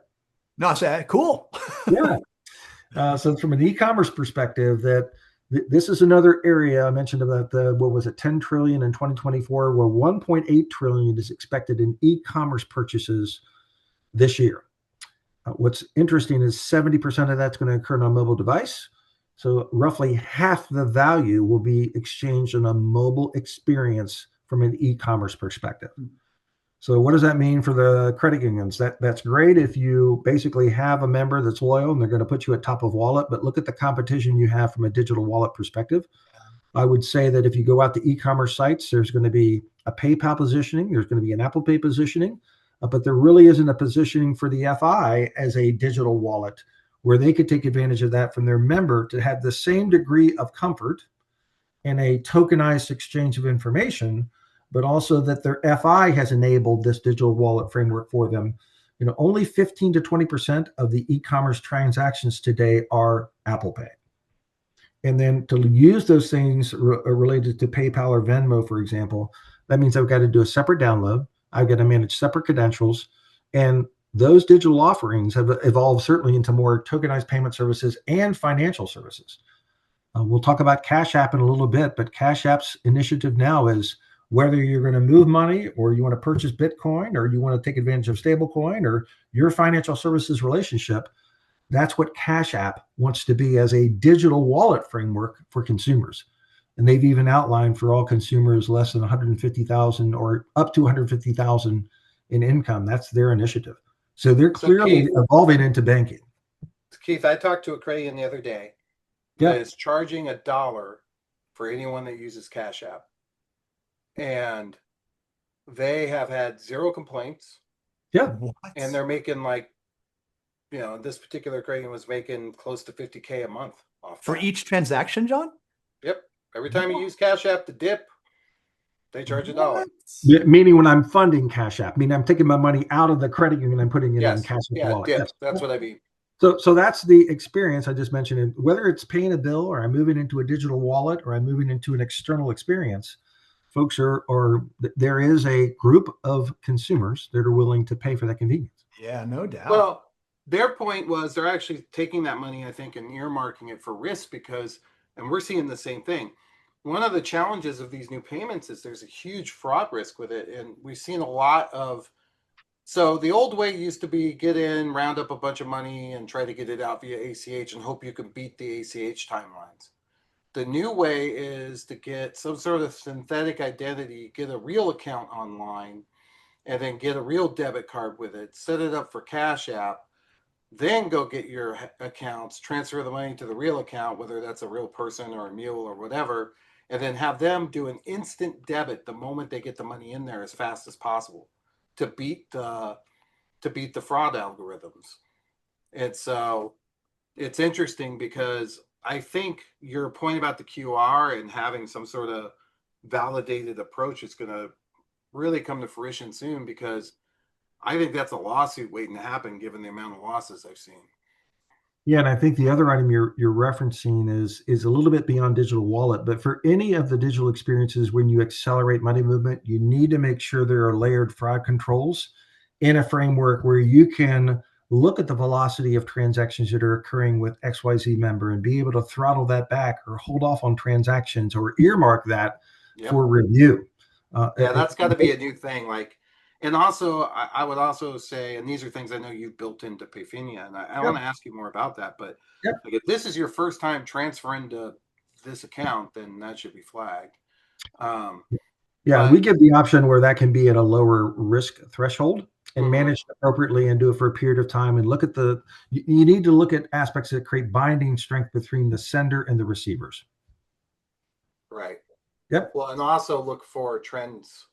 No, I say cool. Yeah. So from an e-commerce perspective, this is another area I mentioned about what was it, 10 trillion in 2024, where 1.8 trillion is expected in e-commerce purchases this year. What's interesting is 70% of that's going to occur on a mobile device. So roughly half the value will be exchanged in a mobile experience from an e-commerce perspective. So what does that mean for the credit unions? That's great if you basically have a member that's loyal and they're going to put you at top of wallet, but look at the competition you have from a digital wallet perspective. I would say that if you go out to e-commerce sites, there's going to be a PayPal positioning, there's going to be an Apple Pay positioning, but there really isn't a positioning for the FI as a digital wallet where they could take advantage of that from their member to have the same degree of comfort and a tokenized exchange of information, but also that their FI has enabled this digital wallet framework for them. Only 15 to 20% of the e-commerce transactions today are Apple Pay. And then to use those things related to PayPal or Venmo, for example, that means I've got to do a separate download. I've got to manage separate credentials. And those digital offerings have evolved certainly into more tokenized payment services and financial services. We'll talk about Cash App in a little bit, but Cash App's initiative now is whether you're going to move money or you want to purchase Bitcoin or you want to take advantage of stablecoin or your financial services relationship, that's what Cash App wants to be as a digital wallet framework for consumers. And they've even outlined for all consumers less than 150,000 or up to 150,000 in income. That's their initiative. So they're clearly evolving into banking. Keith, I talked to a credit union the other day that is charging $1 for anyone that uses Cash App. And they have had 0 complaints. Yeah. And they're making this particular credit union was making close to $50K a month off for each transaction, John? Yep. Every time you use Cash App to dip, they charge $1. Meaning when I'm funding Cash App, I'm taking my money out of the credit union and putting it on Cash App wallet. Dip. Yes. That's what I mean. So that's the experience I just mentioned. And whether it's paying a bill or I'm moving into a digital wallet or I'm moving into an external experience, folks there is a group of consumers that are willing to pay for that convenience. Yeah, no doubt. Well, their point was they're actually taking that money, I think, and earmarking it for risk and we're seeing the same thing. One of the challenges of these new payments is there's a huge fraud risk with it. And we've seen a lot of, so the old way used to be get in, round up a bunch of money and try to get it out via ACH and hope you can beat the ACH timelines. The new way is to get some sort of synthetic identity, get a real account online, and then get a real debit card with it, set it up for Cash App, then go get your accounts, transfer the money to the real account, whether that's a real person or a mule or whatever, and then have them do an instant debit the moment they get the money in there as fast as possible to beat the fraud algorithms. And so it's interesting because I think your point about the QR and having some sort of validated approach is going to really come to fruition soon, because I think that's a lawsuit waiting to happen given the amount of losses I've seen. Yeah, and I think the other item you're referencing is a little bit beyond digital wallet, but for any of the digital experiences, when you accelerate money movement, you need to make sure there are layered fraud controls in a framework where you can look at the velocity of transactions that are occurring with XYZ member and be able to throttle that back or hold off on transactions or earmark that for review. That's got to be a new thing. And also, I would also say, and these are things I know you've built into Payfinia, and I want to ask you more about that, but if this is your first time transferring to this account, then that should be flagged. We give the option where that can be at a lower risk threshold and managed appropriately and do it for a period of time and look at you need to look at aspects that create binding strength between the sender and the receivers. Right. Yep. Well, and also look for trends.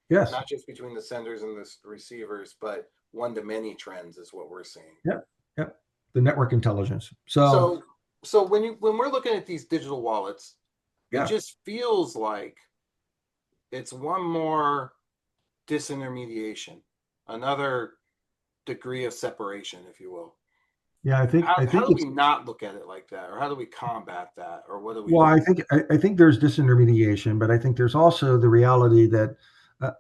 Yes. Not just between the senders and the receivers, but one-to-many trends is what we're seeing. Yep. The network intelligence. So when we're looking at these digital wallets, it just feels like it's one more disintermediation, another degree of separation, if you will. Yeah, I think How do it's, we not look at it like that, or how do we combat that, or what do we well, do? I think there's disintermediation, but I think there's also the reality that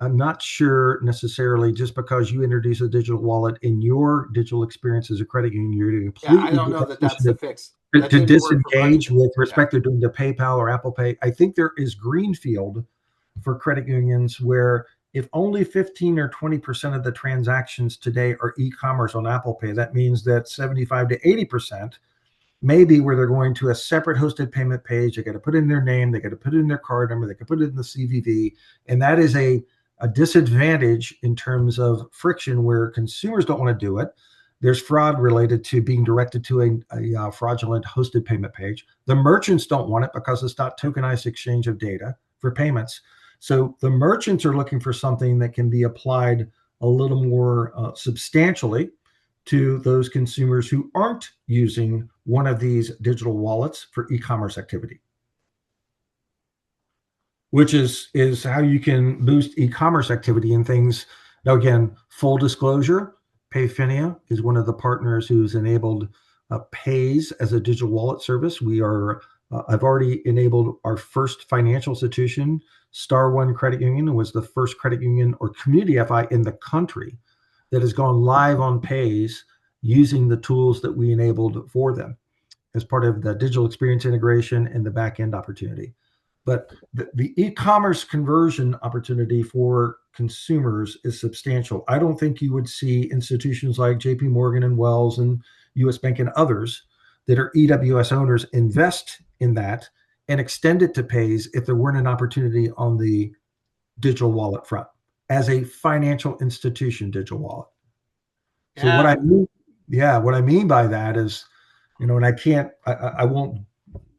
I'm not sure necessarily just because you introduce a digital wallet in your digital experience as a credit union, you're going to Yeah, I completely don't know that that's the fix. to That's your word for money. disengage with Yeah. respect to doing the PayPal or Apple Pay. I think there is greenfield for credit unions where if only 15 or 20% of the transactions today are e-commerce on Apple Pay, that means that 75 to 80% maybe where they're going to a separate hosted payment page. They got to put in their name, they got to put in their card number, they can put it in the CVV. And that is a disadvantage in terms of friction where consumers don't want to do it. There's fraud related to being directed to a fraudulent hosted payment page. The merchants don't want it because it's not tokenized exchange of data for payments. So the merchants are looking for something that can be applied a little more substantially to those consumers who aren't using one of these digital wallets for e-commerce activity, which is how you can boost e-commerce activity and things. Now, again, full disclosure, Payfinia is one of the partners who's enabled Pays as a digital wallet service. We are, I've already enabled our first financial institution, Star One Credit Union, was the first credit union or community FI in the country that has gone live on Pays using the tools that we enabled for them as part of the digital experience integration and the back end opportunity. But the e-commerce conversion opportunity for consumers is substantial. I don't think you would see institutions like JP Morgan and Wells and US Bank and others that are EWS owners invest in that and extend it to Pays if there weren't an opportunity on the digital wallet front as a financial institution digital wallet. So Yeah. what I mean by that is, and I won't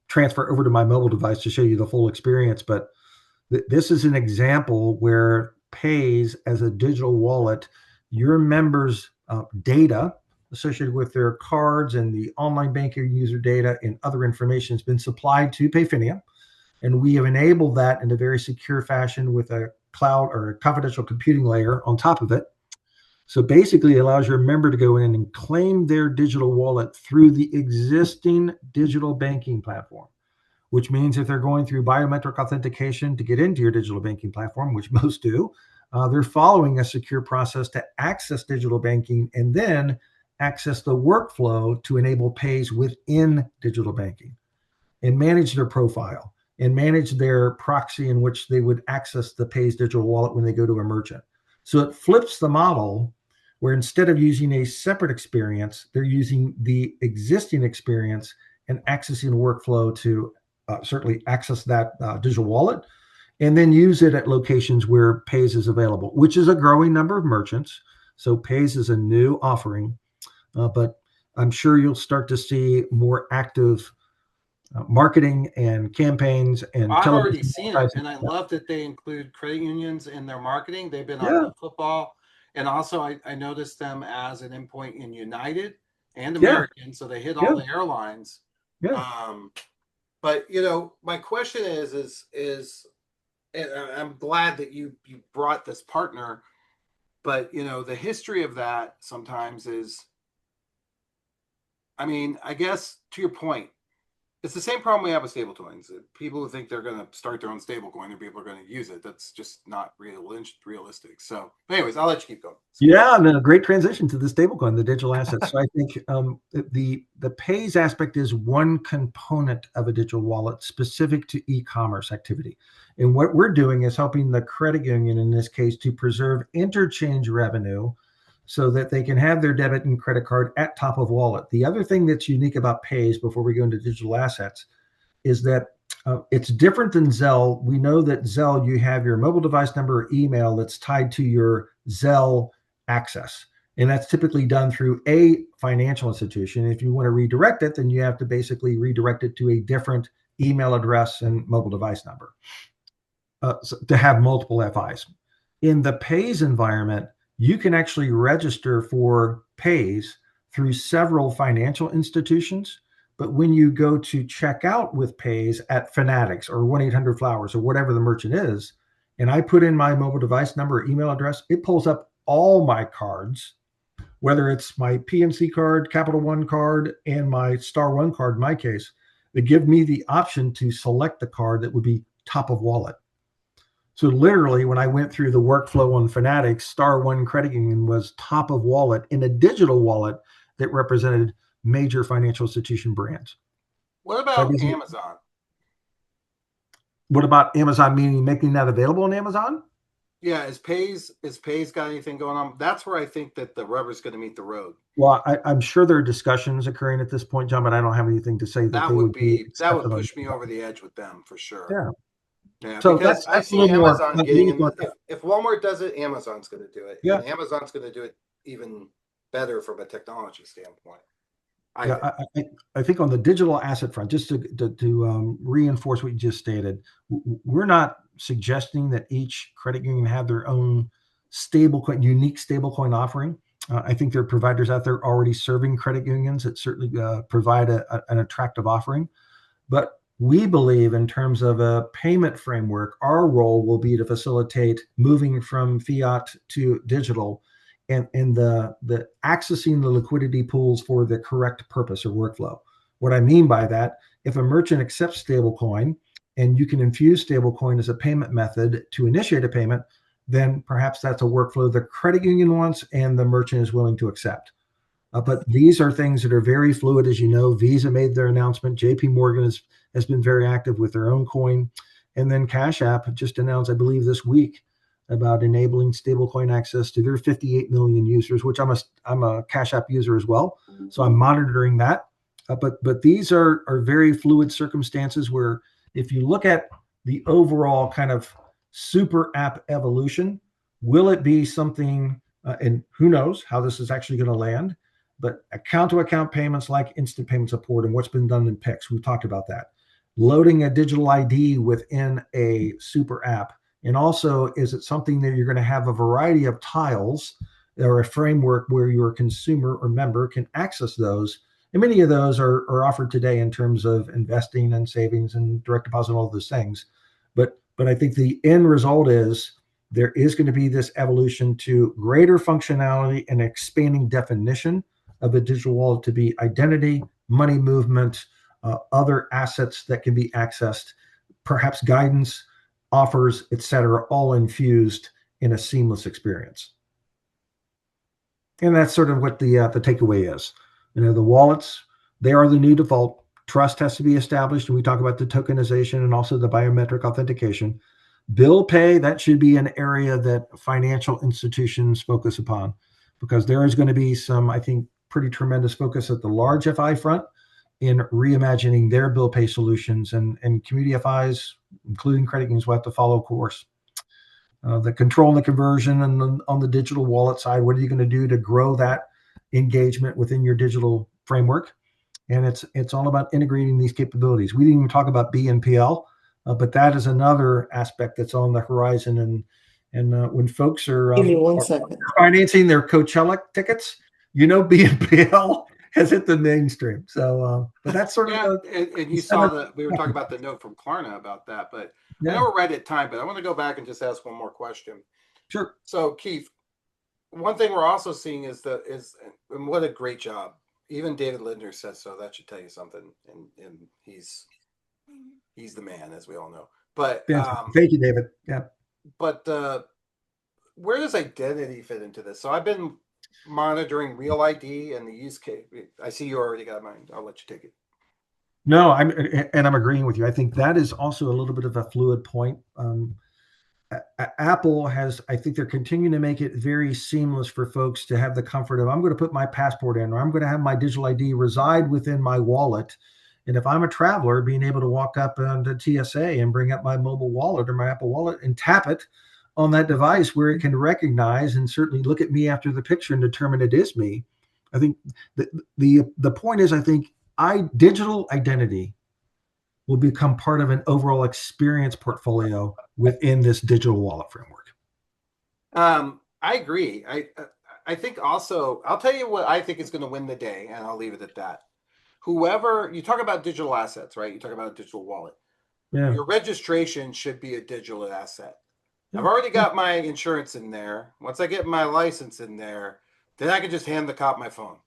transfer over to my mobile device to show you the full experience, but this is an example where Pays as a digital wallet, your members' data associated with their cards and the online banking user data and other information has been supplied to Payfinia. And we have enabled that in a very secure fashion with a cloud or a confidential computing layer on top of it. So basically, it allows your member to go in and claim their digital wallet through the existing digital banking platform, which means if they're going through biometric authentication to get into your digital banking platform, which most do, they're following a secure process to access digital banking and then access the workflow to enable Pays within digital banking and manage their profile and manage their proxy in which they would access the Pays digital wallet when they go to a merchant. So it flips the model where instead of using a separate experience, they're using the existing experience and accessing workflow to certainly access that digital wallet and then use it at locations where Pays is available, which is a growing number of merchants. So Pays is a new offering, but I'm sure you'll start to see more active marketing and campaigns and I've already television seen it, advertising. and I love that they include credit unions in their marketing. They've been on Yeah, the football, and also I noticed them as an endpoint in United and yeah, American, so they hit all yeah, the airlines. yeah. But my question is, and I'm glad that you brought this partner, but the history of that sometimes is, I mean, I guess to your point, it's the same problem we have with stablecoins. People who think they're going to start their own stablecoin and people are going to use it, that's just not realistic. So, anyways, I'll let you keep going. Yeah, no, great transition to the stablecoin, the digital assets. So I think the Pays aspect is one component of a digital wallet specific to e-commerce activity. And what we're doing is helping the credit union in this case to preserve interchange revenue so that they can have their debit and credit card at top of wallet. The other thing that's unique about Pays before we go into digital assets is that it's different than Zelle. We know that Zelle, you have your mobile device number or email that's tied to your Zelle access. And that's typically done through a financial institution. If you want to redirect it, then you have to basically redirect it to a different email address and mobile device number so to have multiple FIs. In the Pays environment, you can actually register for Pays through several financial institutions. But when you go to check out with Pays at Fanatics or 1-800-Flowers or whatever the merchant is, and I put in my mobile device number or email address, it pulls up all my cards, whether it's my PNC card, Capital One card, and my Star One card in my case. They give me the option to select the card that would be top of wallet. So literally, when I went through the workflow on Fanatics, Star One Credit Union was top of wallet in a digital wallet that represented major financial institution brands. What about Amazon? What about Amazon, meaning making that available on Amazon? Yeah, is Pays got anything going on? That's where I think that the rubber's going to meet the road. Well, I'm sure there are discussions occurring at this point, John, but I don't have anything to say that That they would be push me over the edge with them for sure. Yeah. Yeah, So because that's I a see little more. Amazon getting in. If Walmart does it, Amazon's going to do it. Yeah. And Amazon's going to do it even better from a technology standpoint. I think on the digital asset front, just to reinforce what you just stated, we're not suggesting that each credit union have their own unique stablecoin offering. I think there are providers out there already serving credit unions that certainly provide an attractive offering. But we believe, in terms of a payment framework, our role will be to facilitate moving from fiat to digital, and the accessing the liquidity pools for the correct purpose or workflow. What I mean by that, if a merchant accepts stablecoin and you can infuse stablecoin as a payment method to initiate a payment, then perhaps that's a workflow the credit union wants and the merchant is willing to accept. But these are things that are very fluid. As you know, Visa made their announcement. JP Morgan has been very active with their own coin. And then Cash App just announced, I believe, this week about enabling stablecoin access to their 58 million users, which I'm a Cash App user as well. So I'm monitoring that. But these are very fluid circumstances where, if you look at the overall kind of super app evolution, will it be something, and who knows how this is actually going to land, but account-to-account payments like instant payment support and what's been done in Pix, we've talked about that. Loading a digital ID within a super app. And also, is it something that you're going to have a variety of tiles or a framework where your consumer or member can access those? And many of those are offered today in terms of investing and savings and direct deposit, all of those things. But I think the end result is there is going to be this evolution to greater functionality and expanding definition of a digital wallet to be identity, money movement, other assets that can be accessed, perhaps guidance, offers, etc., all infused in a seamless experience. And that's sort of what the takeaway is. The wallets, they are the new default. Trust has to be established, and we talk about the tokenization and also the biometric authentication. Bill pay, that should be an area that financial institutions focus upon, because there is going to be some, I think, pretty tremendous focus at the large FI front in reimagining their bill pay solutions, and community FIs, including credit unions, will have to follow course. The control and the conversion, and on the digital wallet side, what are you going to do to grow that engagement within your digital framework? And it's all about integrating these capabilities. We didn't even talk about BNPL, but that is another aspect that's on the horizon. And when folks are, Give me 1 second. financing their Coachella tickets, BNPL has hit the mainstream. So, but that's sort of and you saw that we were talking about the note from Klarna about that, but I know we're right at time, but I want to go back and just ask one more question. Sure. So Keith, one thing we're also seeing is and what a great job. Even David Lindner says so. That should tell you something. And he's the man, as we all know. But thank you, David. Yeah. But where does identity fit into this? So I've been monitoring Real ID and the use case. I see you already got mine. I'll let you take it. No, I'm agreeing with you. I think that is also a little bit of a fluid point. Apple has, I think they're continuing to make it very seamless for folks to have the comfort of, I'm going to put my passport in, or I'm going to have my digital ID reside within my wallet. And if I'm a traveler, being able to walk up onto TSA and bring up my mobile wallet or my Apple Wallet and tap it on that device where it can recognize and certainly look at me after the picture and determine it is me. I think the point is, I think digital identity will become part of an overall experience portfolio within this digital wallet framework. I agree. I think also, I'll tell you what I think is going to win the day, and I'll leave it at that. Whoever, you talk about digital assets, right? You talk about a digital wallet. Yeah. Your registration should be a digital asset. I've already got my insurance in there. Once I get my license in there, then I can just hand the cop my phone,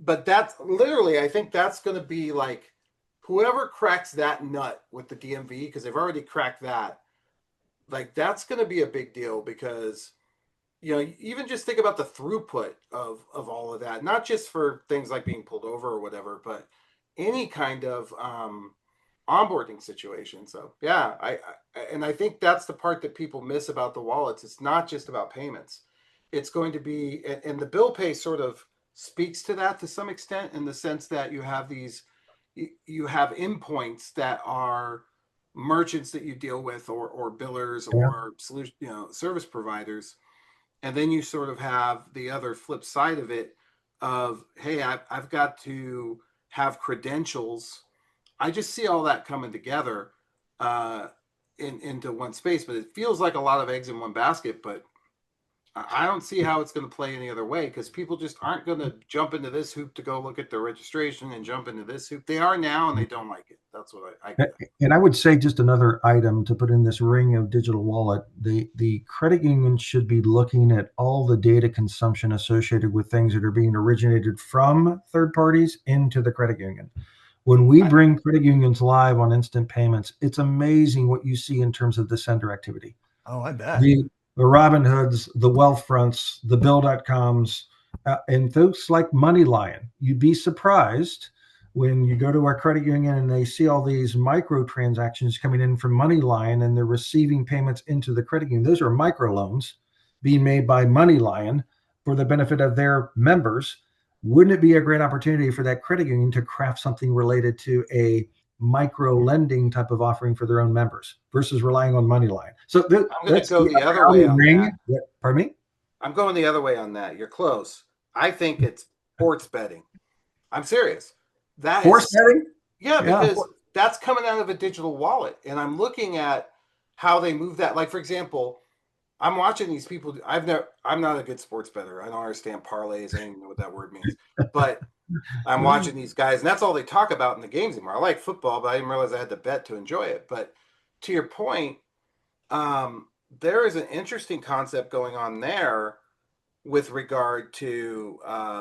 but that's literally, I think that's going to be like whoever cracks that nut with the DMV, because they've already cracked that, like that's going to be a big deal because, even just think about the throughput of all of that, not just for things like being pulled over or whatever, but any kind of onboarding situation. So yeah, I think that's the part that people miss about the wallets. It's not just about payments. It's going to be, and the bill pay sort of speaks to that to some extent, in the sense that you have endpoints that are merchants that you deal with, or billers, Yeah. or solution, service providers. And then you sort of have the other flip side of it of, hey, I've got to have credentials. I just see all that coming together into one space, but it feels like a lot of eggs in one basket. But I don't see how it's going to play any other way, because people just aren't going to jump into this hoop to go look at their registration and jump into this hoop. They are now, and they don't like it. That's what I get. And I would say just another item to put in this ring of digital wallet, the credit union should be looking at all the data consumption associated with things that are being originated from third parties into the credit union. When we bring credit unions live on instant payments, it's amazing what you see in terms of the sender activity. Oh, I bet. The Robinhoods, the Wealthfronts, the Bill.coms, and folks like MoneyLion. You'd be surprised when you go to our credit union and they see all these micro transactions coming in from MoneyLion, and they're receiving payments into the credit union. Those are micro loans being made by MoneyLion for the benefit of their members. Wouldn't it be a great opportunity for that credit union to craft something related to a micro lending type of offering for their own members versus relying on MoneyLion? So I'm going to go the other way on that. Pardon me? I'm going the other way on that. You're close. I think it's sports betting. I'm serious. That Sports betting? Yeah, because that's coming out of a digital wallet. And I'm looking at how they move that. Like, for example, I'm watching these people. I'm not a good sports bettor. I don't understand parlays. I don't even know what that word means. But I'm watching these guys, and that's all they talk about in the games anymore. I like football, but I didn't realize I had to bet to enjoy it. But to your point, there is an interesting concept going on there with regard to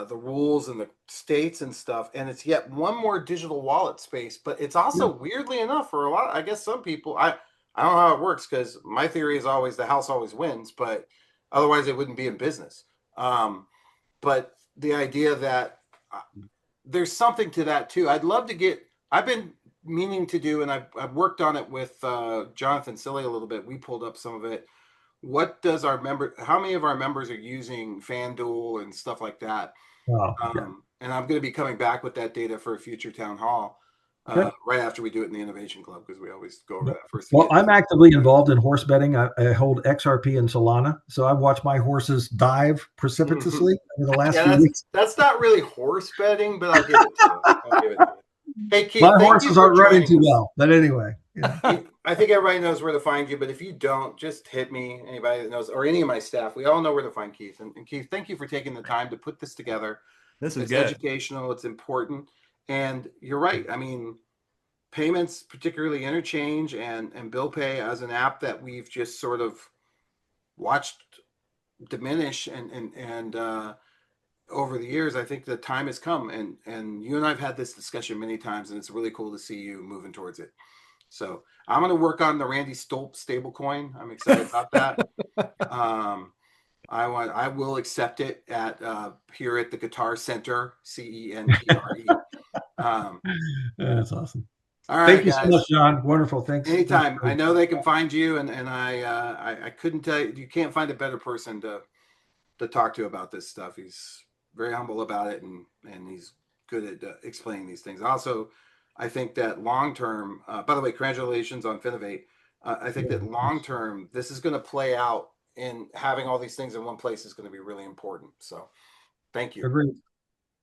the rules and the states and stuff. And it's yet one more digital wallet space, but it's also weirdly enough for a lot, I guess some people, I don't know how it works, because my theory is always the house always wins, but otherwise it wouldn't be in business. But the idea that there's something to that too. I've been meaning to do, and I've worked on it with Jonathan Silly a little bit. We pulled up some of it. How many of our members are using FanDuel and stuff like that? And I'm going to be coming back with that data for a future town hall right after we do it in the Innovation Club, because we always go over that first. Well, I'm actively involved in horse betting. I hold XRP and Solana, so I've watched my horses dive precipitously over the last few weeks. That's not really horse betting, but I'll give it to you. Hey, Keith, my horses aren't running too well, but anyway. I think everybody knows where to find you, but if you don't, just hit me. Anybody that knows, or any of my staff, we all know where to find Keith. And Keith, thank you for taking the time to put this together. This is it's good. Educational. It's important. And you're right. I mean, payments, particularly interchange and bill pay, as an app that we've just sort of watched diminish and over the years, I think the time has come, and you and I've had this discussion many times, and it's really cool to see you moving towards it. So I'm going to work on the Randy Stolp stablecoin. I'm excited about that. I will accept it here at the Guitar Center, CENTRE. That's awesome. All right, thank you guys. so much, John. Wonderful. Thanks. Anytime. I know they can find you, and I couldn't tell you. You can't find a better person to talk to about this stuff. He's very humble about it, and he's good at explaining these things. Also, I think that long term. By the way, congratulations on Finovate. I think that long term, this is going to play out, in having all these things in one place is going to be really important. So, thank you. Agreed.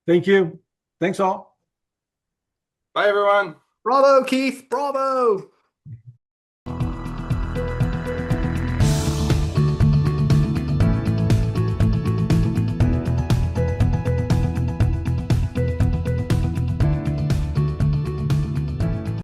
Thank you. Thanks all. Bye, everyone. Bravo, Keith. Bravo.